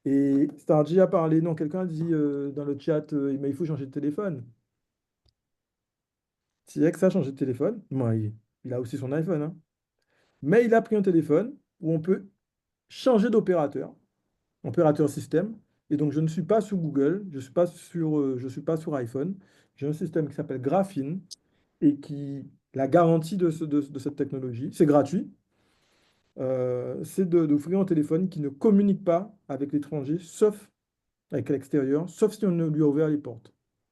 Et Stargy a parlé, non, quelqu'un a dit dans le chat, mais il faut changer de téléphone. Si X a changé de téléphone, moi, il a aussi son iPhone, hein. Mais il a pris un téléphone où on peut changer d'opérateur, opérateur système. Et donc, je ne suis pas sur Google, je suis pas sur iPhone. J'ai un système qui s'appelle Graphene et qui, la garantie de cette technologie, c'est gratuit, c'est d'offrir un téléphone qui ne communique pas avec l'étranger, sauf avec l'extérieur, sauf si on lui a ouvert les portes.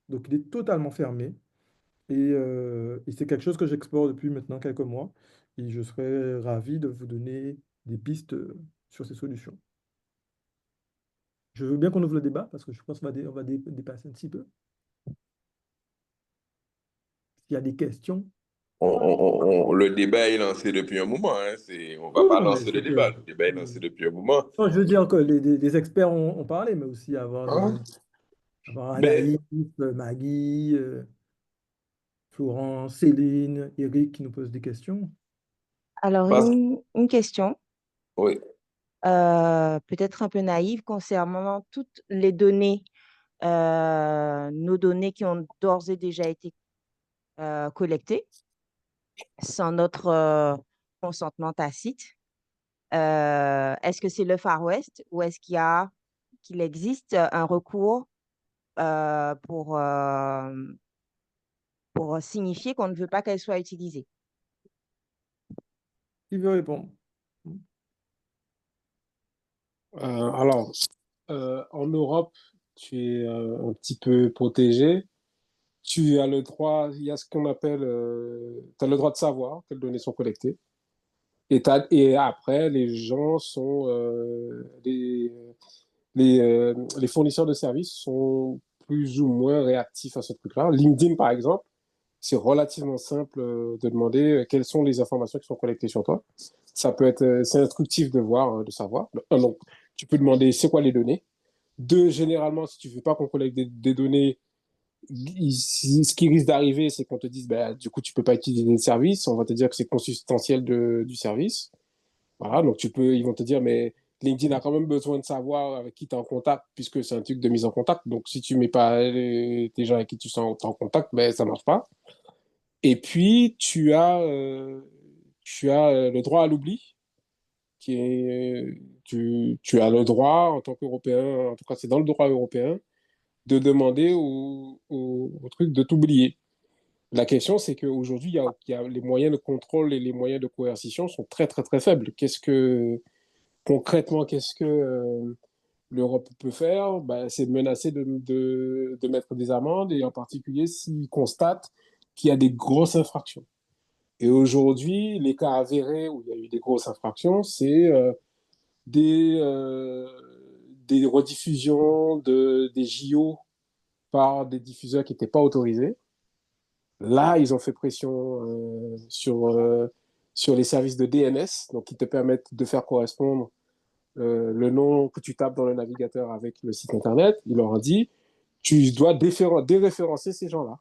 Donc, il est totalement fermé. Et c'est quelque chose que j'explore depuis maintenant quelques mois. Et je serais ravi de vous donner des pistes sur ces solutions. Je veux bien qu'on ouvre le débat parce que je pense qu'on va dépasser un petit peu. S'il y a des questions. Le débat est lancé depuis un moment. Hein. On ne va Oui, pas non, mais lancer le c'est débat. que. Le débat est lancé depuis un moment. Non, je veux dire que les experts ont parlé, mais aussi Hein? avoir Ben, Anaïs, Maggie, Florence, Céline, Eric qui nous posent des questions. Alors, parce- une question, oui. peut-être un peu naïve, concernant toutes les données, nos données qui ont d'ores et déjà été collectées sans notre consentement tacite. Est-ce que c'est le Far West ou est-ce qu'il existe un recours euh, pour, euh, pour signifier qu'on ne veut pas qu'elle soit utilisée? Qui veut répondre? Alors, en Europe, tu es un petit peu protégé. Tu as le droit, il y a ce qu'on appelle, tu as le droit de savoir quelles données sont collectées. Et après, les gens sont, les fournisseurs de services sont plus ou moins réactifs à ce truc-là. LinkedIn, par exemple, c'est relativement simple de demander quelles sont les informations qui sont collectées sur toi. Ça peut être, c'est instructif de voir, de savoir. Donc, tu peux demander c'est quoi les données. Deux, généralement, si tu ne veux pas qu'on collecte des données, ce qui risque d'arriver, c'est qu'on te dise, bah, du coup, tu ne peux pas utiliser le service. On va te dire que c'est consubstantiel du service. Voilà, donc ils vont te dire, mais LinkedIn a quand même besoin de savoir avec qui tu es en contact, puisque c'est un truc de mise en contact. Donc, si tu ne mets pas tes gens avec qui tu es en contact, ben, ça ne marche pas. Et puis, tu as le droit à l'oubli, qui est, tu as le droit, en tant qu'Européen, en tout cas, c'est dans le droit européen, de demander au truc de t'oublier. La question, c'est qu'aujourd'hui, les moyens de contrôle et les moyens de coercition sont très, très, très faibles. Concrètement, qu'est-ce que l'Europe peut faire? Ben, c'est de menacer de mettre des amendes, et en particulier s'ils constatent qu'il y a des grosses infractions. Et aujourd'hui, les cas avérés où il y a eu des grosses infractions, c'est des, euh, des rediffusions des JO par des diffuseurs qui n'étaient pas autorisés. Là, ils ont fait pression sur les services de DNS, donc qui te permettent de faire correspondre le nom que tu tapes dans le navigateur avec le site internet. Ils leur ont dit, tu dois déréférencer ces gens-là.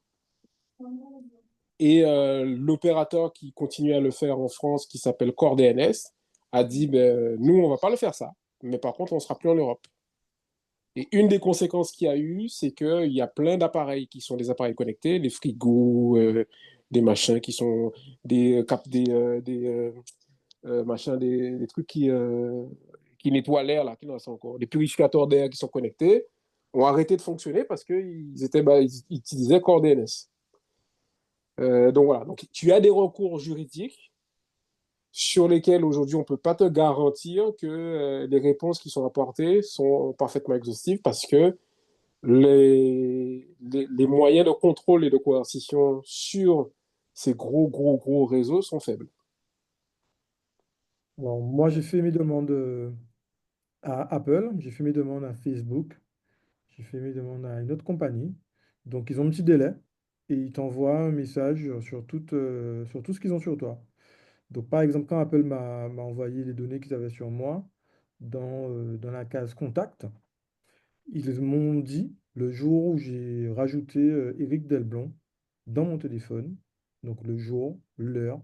Et l'opérateur qui continue à le faire en France, qui s'appelle Core DNS, a dit, ben, nous, on ne va pas le faire ça, mais par contre, on ne sera plus en Europe. Et une des conséquences qu'il y a eu, c'est qu'il y a plein d'appareils qui sont des appareils connectés, des frigos, des machins qui sont machins, des trucs qui nettoient l'air, là, qui n'en sont encore, des purificateurs d'air qui sont connectés, ont arrêté de fonctionner parce qu'ils ils utilisaient Core DNS. Donc voilà, donc tu as des recours juridiques sur lesquels aujourd'hui on ne peut pas te garantir que les réponses qui sont apportées sont parfaitement exhaustives, parce que les moyens de contrôle et de coercition sur ces gros, gros, gros réseaux sont faibles. Alors, moi, j'ai fait mes demandes à Apple, j'ai fait mes demandes à Facebook, j'ai fait mes demandes à une autre compagnie. Donc, ils ont un petit délai et ils t'envoient un message sur tout ce qu'ils ont sur toi. Donc, par exemple, quand Apple m'a envoyé les données qu'ils avaient sur moi dans la case contact, ils m'ont dit le jour où j'ai rajouté Éric Delblon dans mon téléphone, donc le jour, l'heure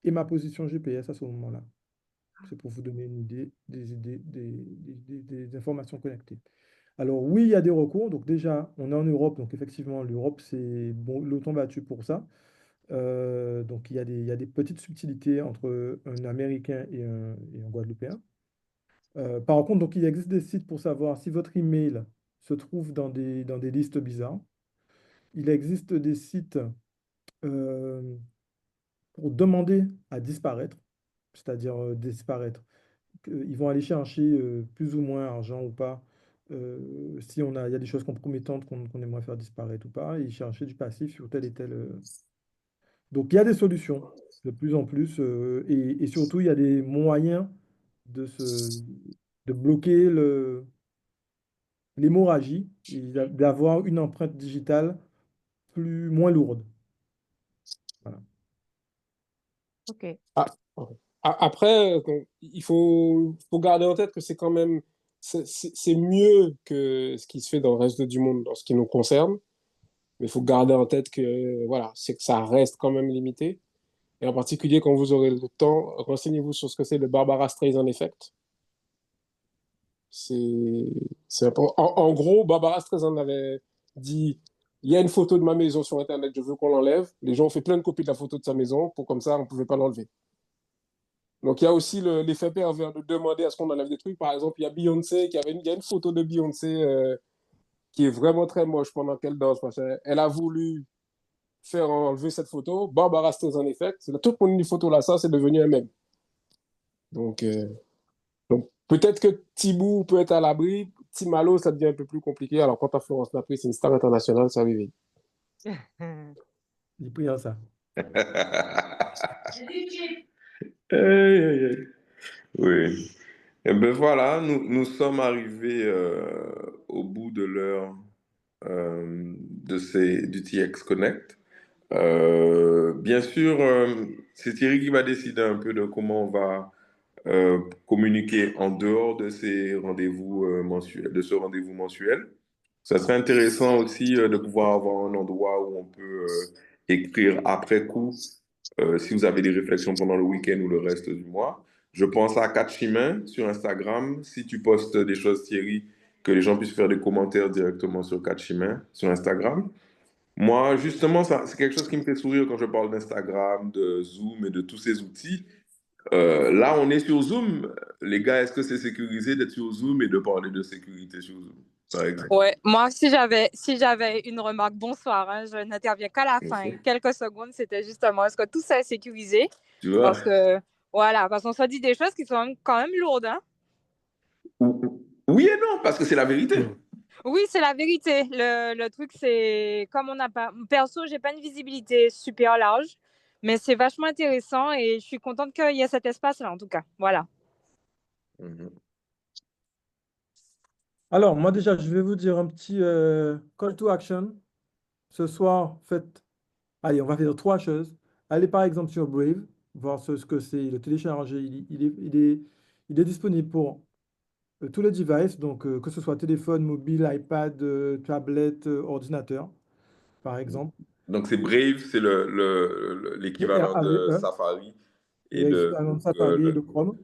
et ma position GPS à ce moment-là. C'est pour vous donner une idée des informations connectées. Alors oui, il y a des recours. Donc déjà, on est en Europe. Donc effectivement, l'Europe, c'est bon, le temps battu pour ça. Donc il y a des petites subtilités entre un Américain et un Guadeloupéen. Par contre, donc, il existe des sites pour savoir si votre email se trouve dans des listes bizarres. Il existe des sites euh, pour demander à disparaître, c'est-à-dire disparaître. Ils vont aller chercher plus ou moins argent ou pas, si il y a des choses compromettantes qu'on aimerait faire disparaître ou pas, et chercher du passif sur tel et tel. Donc il y a des solutions de plus en plus, et surtout il y a des moyens de bloquer l'hémorragie et d'avoir une empreinte digitale moins lourde. Voilà. OK. Ah, après, il faut garder en tête que c'est quand même, c'est mieux que ce qui se fait dans le reste du monde, dans ce qui nous concerne. Mais il faut garder en tête que, voilà, c'est que ça reste quand même limité. Et en particulier, quand vous aurez le temps, renseignez-vous sur ce que c'est le Barbara Streisand Effect. C'est, en gros, Barbara Streisand avait dit, il y a une photo de ma maison sur Internet, je veux qu'on l'enlève. Les gens ont fait plein de copies de la photo de sa maison, pour comme ça, on ne pouvait pas l'enlever. Donc, il y a aussi l'effet pervers de demander à ce qu'on enlève des trucs. Par exemple, il y a Beyoncé, il y a une photo de Beyoncé qui est vraiment très moche pendant qu'elle danse. Elle a voulu faire enlever cette photo. Barbara Streisand Effect. Tout le monde une photo là, ça, c'est devenu un mème. Donc, peut-être que Thibaut peut être à l'abri. Timalo, ça devient un peu plus compliqué. Alors, quant à Florence Napri, c'est une star internationale, ça arrive. J'ai pris ça. Aïe, aïe, aïe. Oui. Et ben voilà, nous sommes arrivés au bout de l'heure du TX Connect. Bien sûr, c'est Thierry qui va décider un peu de comment on va communiquer en dehors de ces rendez-vous mensuels, de ce rendez-vous mensuel. Ça serait intéressant aussi de pouvoir avoir un endroit où on peut écrire après coup, si vous avez des réflexions pendant le week-end ou le reste du mois. Je pense à Catchimain sur Instagram. Si tu postes des choses, Thierry, que les gens puissent faire des commentaires directement sur Catchimain sur Instagram. Moi, justement, ça, c'est quelque chose qui me fait sourire quand je parle d'Instagram, de Zoom et de tous ces outils. Là, on est sur Zoom. Les gars, est-ce que c'est sécurisé d'être sur Zoom et de parler de sécurité sur Zoom, par exemple? Ouais, moi, si j'avais une remarque, bonsoir, hein, je n'interviens qu'à la fin. Ok. Quelques secondes, c'était justement, est-ce que tout ça est sécurisé? Tu vois? Parce que, voilà, parce qu'on se dit des choses qui sont quand même lourdes, hein. Oui et non, parce que c'est la vérité. Oui, c'est la vérité. Le truc, c'est comme on n'a pas. Perso, j'ai pas une visibilité super large, mais c'est vachement intéressant et je suis contente qu'il y ait cet espace-là, en tout cas. Voilà. Mhm. Alors, moi déjà, je vais vous dire un petit call to action. Ce soir, faites. Allez, on va faire trois choses. Allez par exemple sur Brave, voir ce que c'est, le télécharger. Il est disponible pour tous les devices, donc que ce soit téléphone, mobile, iPad, tablette, ordinateur, par exemple. Donc, c'est Brave, c'est l'équivalent de BRAVE, Safari et de l'expérience Safari et Google. de Chrome,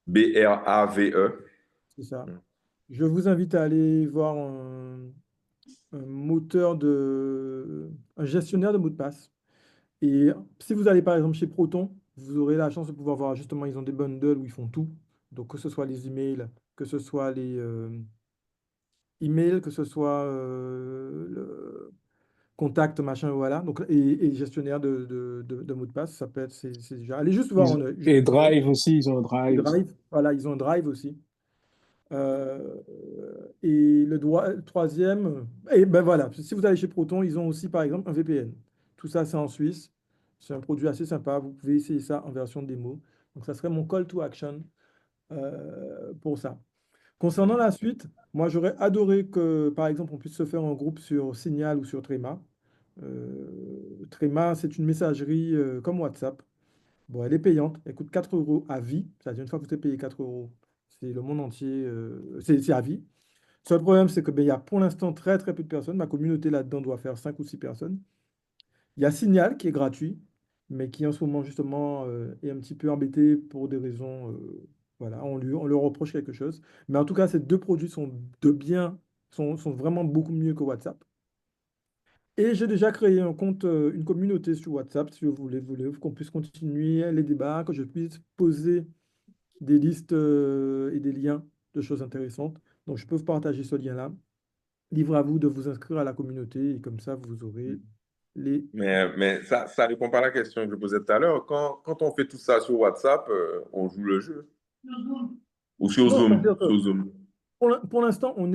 BRAVE. c'est ça. Je vous invite à aller voir un gestionnaire de mots de passe. Et si vous allez par exemple chez Proton, vous aurez la chance de pouvoir voir justement, ils ont des bundles où ils font tout. Donc que ce soit les emails, que ce soit les emails, que ce soit le contact, machin, voilà. Donc, et gestionnaire de mots de passe, ça peut être, c'est déjà. Allez juste voir Et Drive aussi, ils ont un Drive aussi. Drive, voilà, ils ont un Drive aussi. Euh, et le troisième, et ben voilà, si vous allez chez Proton, ils ont aussi par exemple un VPN. Tout ça, c'est en Suisse. C'est un produit assez sympa. Vous pouvez essayer ça en version démo. Donc, ça serait mon call to action pour ça. Concernant la suite, moi, j'aurais adoré que, par exemple, on puisse se faire un groupe sur Signal ou sur Trema. Trema, c'est une messagerie comme WhatsApp. Bon, elle est payante. Elle coûte 4 euros à vie. C'est-à-dire, une fois que vous avez payé 4 euros, c'est le monde entier, c'est à vie. Seul problème, c'est que ben, il y a pour l'instant très très peu de personnes. Ma communauté là-dedans doit faire 5 ou 6 personnes. Il y a Signal qui est gratuit, mais qui en ce moment justement est un petit peu embêté pour des raisons. Voilà, on leur reproche quelque chose. Mais en tout cas, ces deux produits sont vraiment beaucoup mieux que WhatsApp. Et j'ai déjà créé un compte, une communauté sur WhatsApp, si vous voulez qu'on puisse continuer les débats, que je puisse poser des listes et des liens de choses intéressantes. Donc, je peux vous partager ce lien-là. Libre à vous de vous inscrire à la communauté et comme ça, vous aurez les... Mais ça ne répond pas à la question que je posais tout à l'heure. Quand on fait tout ça sur WhatsApp, on joue le jeu. Ou sur Non, Zoom. c'est-à-dire que Sur Zoom. pour l'instant, nous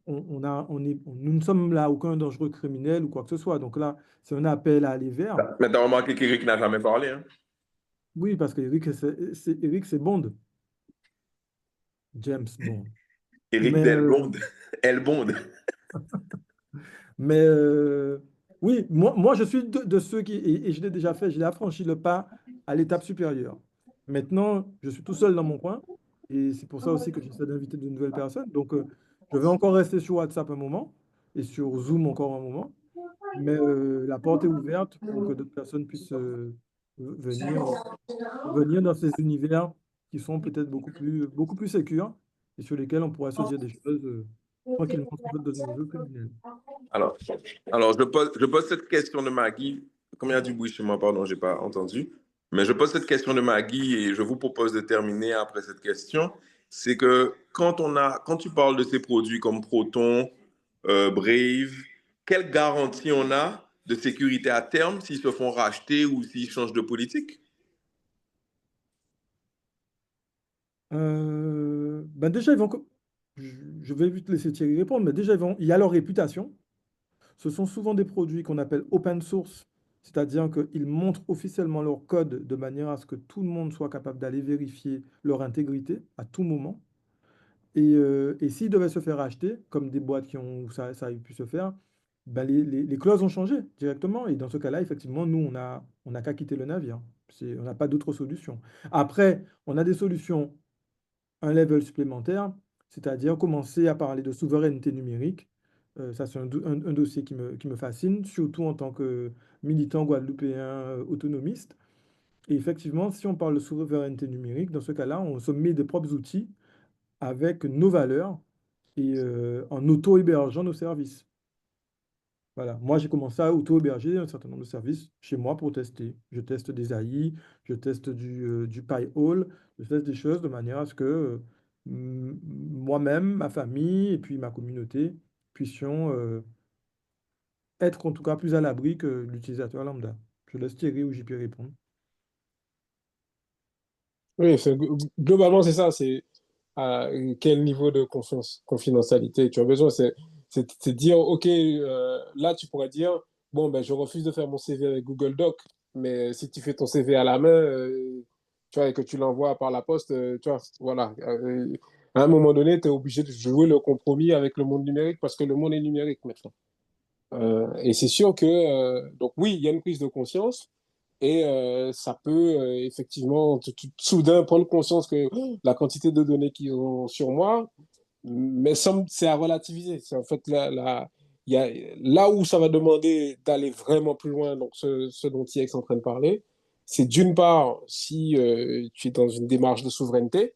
ne sommes là aucun dangereux criminel ou quoi que ce soit. Donc là, c'est un appel à aller vers. Mais tu as remarqué qu'Eric n'a jamais parlé, hein? Oui, parce que Eric, c'est Bond, James Bond. Eric Mais, Delbonde. Elbonde. mais oui, moi, je suis de ceux qui, et je l'ai déjà fait, je l'ai affranchi le pas à l'étape supérieure. Maintenant, je suis tout seul dans mon coin, et c'est pour ça aussi que j'essaie d'inviter de nouvelles personnes. Donc, je vais encore rester sur WhatsApp un moment, et sur Zoom encore un moment, mais la porte est ouverte pour que d'autres personnes puissent venir, venir dans ces univers qui sont peut-être beaucoup plus sécures, et sur lesquels on pourrait se dire des choses tranquillement sans être dans un jeu criminel. Alors, je pose cette question de Maggie. Comme il y a du bruit chez moi, pardon, je n'ai pas entendu. Mais je pose cette question de Maggie et je vous propose de terminer après cette question. C'est que quand tu parles de ces produits comme Proton, Brave, quelle garantie on a de sécurité à terme s'ils se font racheter ou s'ils changent de politique? Ben déjà, je vais vite laisser Thierry répondre, mais déjà, il y a leur réputation. Ce sont souvent des produits qu'on appelle open source, c'est-à-dire qu'ils montrent officiellement leur code de manière à ce que tout le monde soit capable d'aller vérifier leur intégrité à tout moment. Et s'ils devaient se faire acheter, comme des boîtes où ça a pu se faire, ben les clauses ont changé directement. Et dans ce cas-là, effectivement, nous, on n'a qu'à quitter le navire. On n'a pas d'autre solution. Après, on a des solutions, un level supplémentaire, c'est-à-dire commencer à parler de souveraineté numérique. Ça, c'est un dossier qui me fascine, surtout en tant que militant guadeloupéen autonomiste. Et effectivement, si on parle de souveraineté numérique, dans ce cas-là, on se met des propres outils avec nos valeurs et en auto-hébergeant nos services. Voilà. Moi, j'ai commencé à auto-héberger un certain nombre de services chez moi pour tester. Je teste des AI, je teste du Pi-hole, je teste des choses de manière à ce que moi-même, ma famille et puis ma communauté puissions être en tout cas plus à l'abri que l'utilisateur lambda. Je laisse Thierry ou JP répondre. Oui, globalement, c'est ça. C'est quel niveau de confidentialité tu as besoin. C'est dire, OK, là, tu pourrais dire, bon, ben, je refuse de faire mon CV avec Google Doc, mais si tu fais ton CV à la main, tu vois, et que tu l'envoies par la poste, tu vois, voilà. À un moment donné, tu es obligé de jouer le compromis avec le monde numérique parce que le monde est numérique maintenant. Et c'est sûr que, donc oui, il y a une prise de conscience. Et ça peut effectivement soudain prendre conscience que la quantité de données qu'ils ont sur moi, mais c'est à relativiser. C'est en fait il y a, là où ça va demander d'aller vraiment plus loin, donc ce dont TX est en train de parler, c'est d'une part si tu es dans une démarche de souveraineté,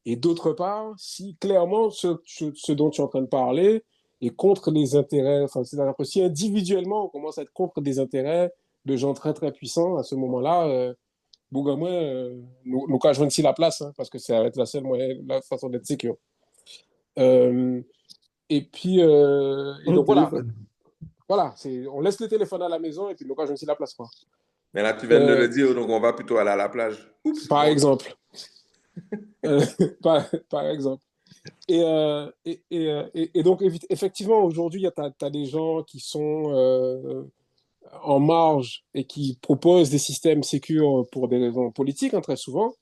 et d'autre part, si clairement ce dont tu es en train de parler est contre les intérêts, enfin, c'est-à-dire que si individuellement on commence à être contre des intérêts de gens très très puissants, à ce moment-là, Bougamouin, nous cachons ici la place, hein, parce que ça va être la seule moyen, la façon d'être sécure. Et puis, et Au donc voilà, téléphone. voilà, on laisse le téléphone à la maison et puis nous cachons ici la place, quoi. Mais là, tu viens de le dire, donc on va plutôt aller à la plage. Oups, Par bon. exemple. Par exemple. Et donc, effectivement, aujourd'hui, tu as des gens qui sont en marge et qui proposent des systèmes sécures pour des raisons politiques, hein, très souvent.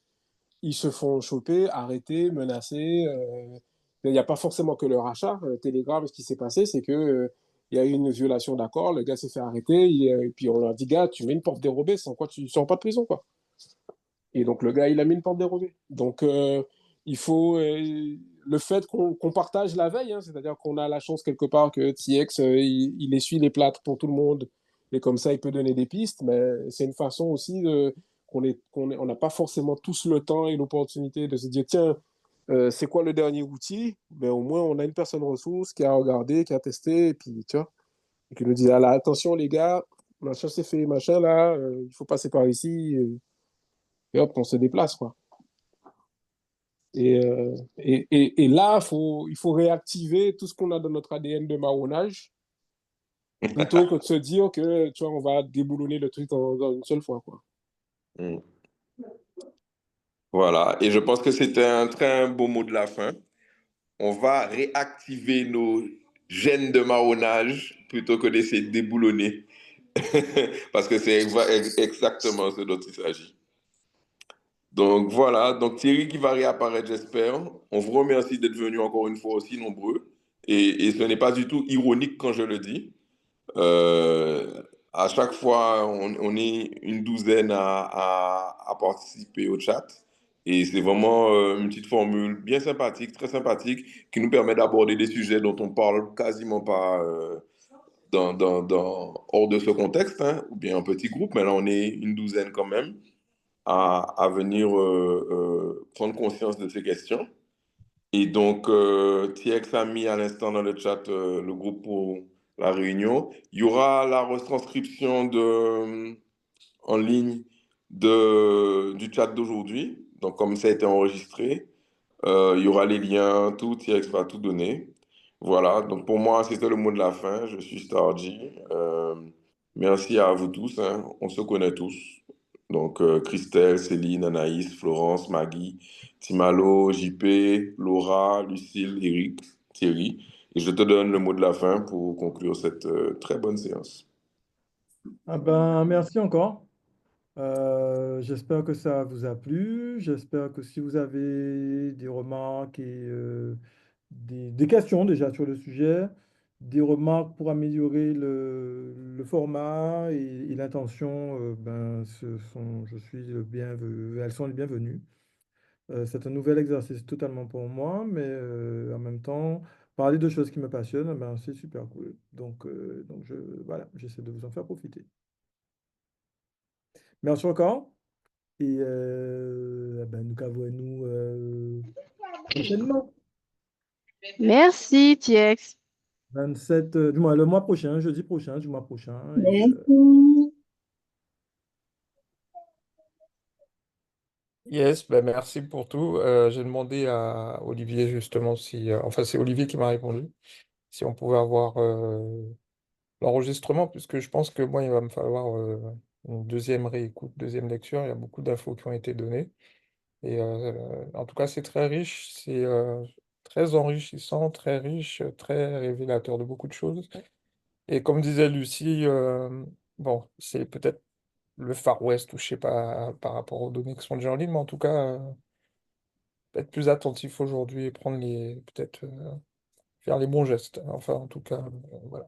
Ils se font choper, arrêter, menacer. Il n'y a pas forcément que le rachat. Telegram, ce qui s'est passé, c'est que il y a eu une violation d'accord, le gars s'est fait arrêter, et puis on lui a dit, gars, tu mets une porte dérobée, sans quoi tu ne sors pas de prison, quoi. Et donc, le gars, il a mis une porte dérobée. Donc, il faut le fait qu'on partage la veille, hein, c'est-à-dire qu'on a la chance quelque part que TX, il essuie les plâtres pour tout le monde, et comme ça, il peut donner des pistes, mais c'est une façon aussi on n'a pas forcément tous le temps et l'opportunité de se dire, tiens, c'est quoi le dernier outil? Ben, au moins, on a une personne ressource qui a regardé, qui a testé, et puis, tu vois, et qui nous dit, ah là, attention, les gars, machin c'est fait, machin là, il faut passer par ici. Et hop, on se déplace, quoi. Et là, il faut réactiver tout ce qu'on a dans notre ADN de marronnage, plutôt que de se dire que, tu vois, on va déboulonner le truc dans une seule fois, quoi. Mm. Voilà, et je pense que c'était un très beau mot de la fin. On va réactiver nos gènes de marronnage plutôt que d'essayer de déboulonner. Parce que c'est exactement ce dont il s'agit. Donc voilà, donc Thierry qui va réapparaître, j'espère. On vous remercie d'être venus encore une fois aussi nombreux. Et ce n'est pas du tout ironique quand je le dis. À chaque fois, on est une douzaine à participer au chat. Et c'est vraiment une petite formule bien sympathique, très sympathique, qui nous permet d'aborder des sujets dont on parle quasiment pas hors de ce contexte, hein, ou bien en petit groupe, mais là on est une douzaine quand même à venir prendre conscience de ces questions. Et donc, TX a mis à l'instant dans le chat le groupe pour la réunion. Il y aura la retranscription en ligne du chat d'aujourd'hui. Donc, comme ça a été enregistré, il y aura les liens, tout, TX va tout donner. Voilà, donc pour moi, c'était le mot de la fin. Je suis Stargy. Merci à vous tous, hein. On se connaît tous. Donc, Christelle, Céline, Anaïs, Florence, Maggie, Timalo, JP, Laura, Lucille, Eric, Thierry. Et je te donne le mot de la fin pour conclure cette très bonne séance. Ah ben, merci encore. J'espère que ça vous a plu. J'espère que si vous avez des remarques et des questions déjà sur le sujet, des remarques pour améliorer le format et l'intention, ben, elles sont les bienvenues. C'est un nouvel exercice totalement pour moi, mais en même temps, parler de choses qui me passionnent, ben, c'est super cool. Donc voilà, j'essaie de vous en faire profiter. Merci encore. Et ben, nous avons prochainement, Merci, TX. 27, du moins le mois prochain, jeudi prochain, du mois prochain. Et, Merci. Yes, ben merci pour tout. J'ai demandé à Olivier justement si, enfin c'est Olivier qui m'a répondu, si on pouvait avoir l'enregistrement, puisque je pense que moi il va me falloir une deuxième réécoute, deuxième lecture. Il y a beaucoup d'infos qui ont été données. Et en tout cas c'est très riche, c'est très enrichissant, très riche, très révélateur de beaucoup de choses. Et comme disait Lucie, bon, c'est peut-être le Far West ou je sais pas par rapport aux données qui sont déjà en ligne, mais en tout cas. Être plus attentif aujourd'hui et prendre peut-être faire les bons gestes. Enfin, en tout cas, voilà.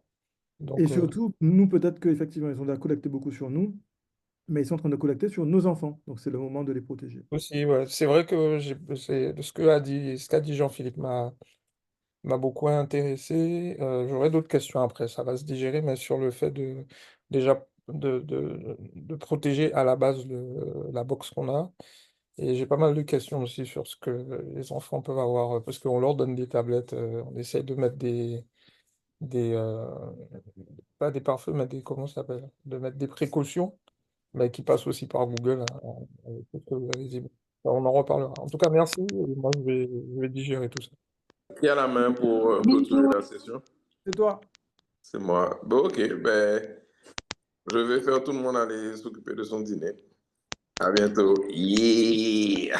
et Donc, surtout, nous, peut-être qu'effectivement, ils ont déjà collecté beaucoup sur nous, mais ils sont en train de collecter sur nos enfants. Donc c'est le moment de les protéger. aussi, ouais, c'est vrai que ce qu'a dit Jean-Philippe m'a beaucoup intéressé. J'aurais d'autres questions après, ça va se digérer, mais sur le fait déjà de protéger à la base la box qu'on a. Et j'ai pas mal de questions aussi sur ce que les enfants peuvent avoir, parce qu'on leur donne des tablettes, on essaye de mettre des pas des pare-feux, mais comment ça s'appelle? De mettre des précautions, mais qui passent aussi par Google, hein, avec tout ce que vous avez dit. On en reparlera. En tout cas, merci. Et moi, je vais digérer tout ça. Qui a la main pour clôturer Bisous. la session? C'est toi. C'est moi. Bon, ok, ben, je vais faire tout le monde aller s'occuper de son dîner. À bientôt. Yeah!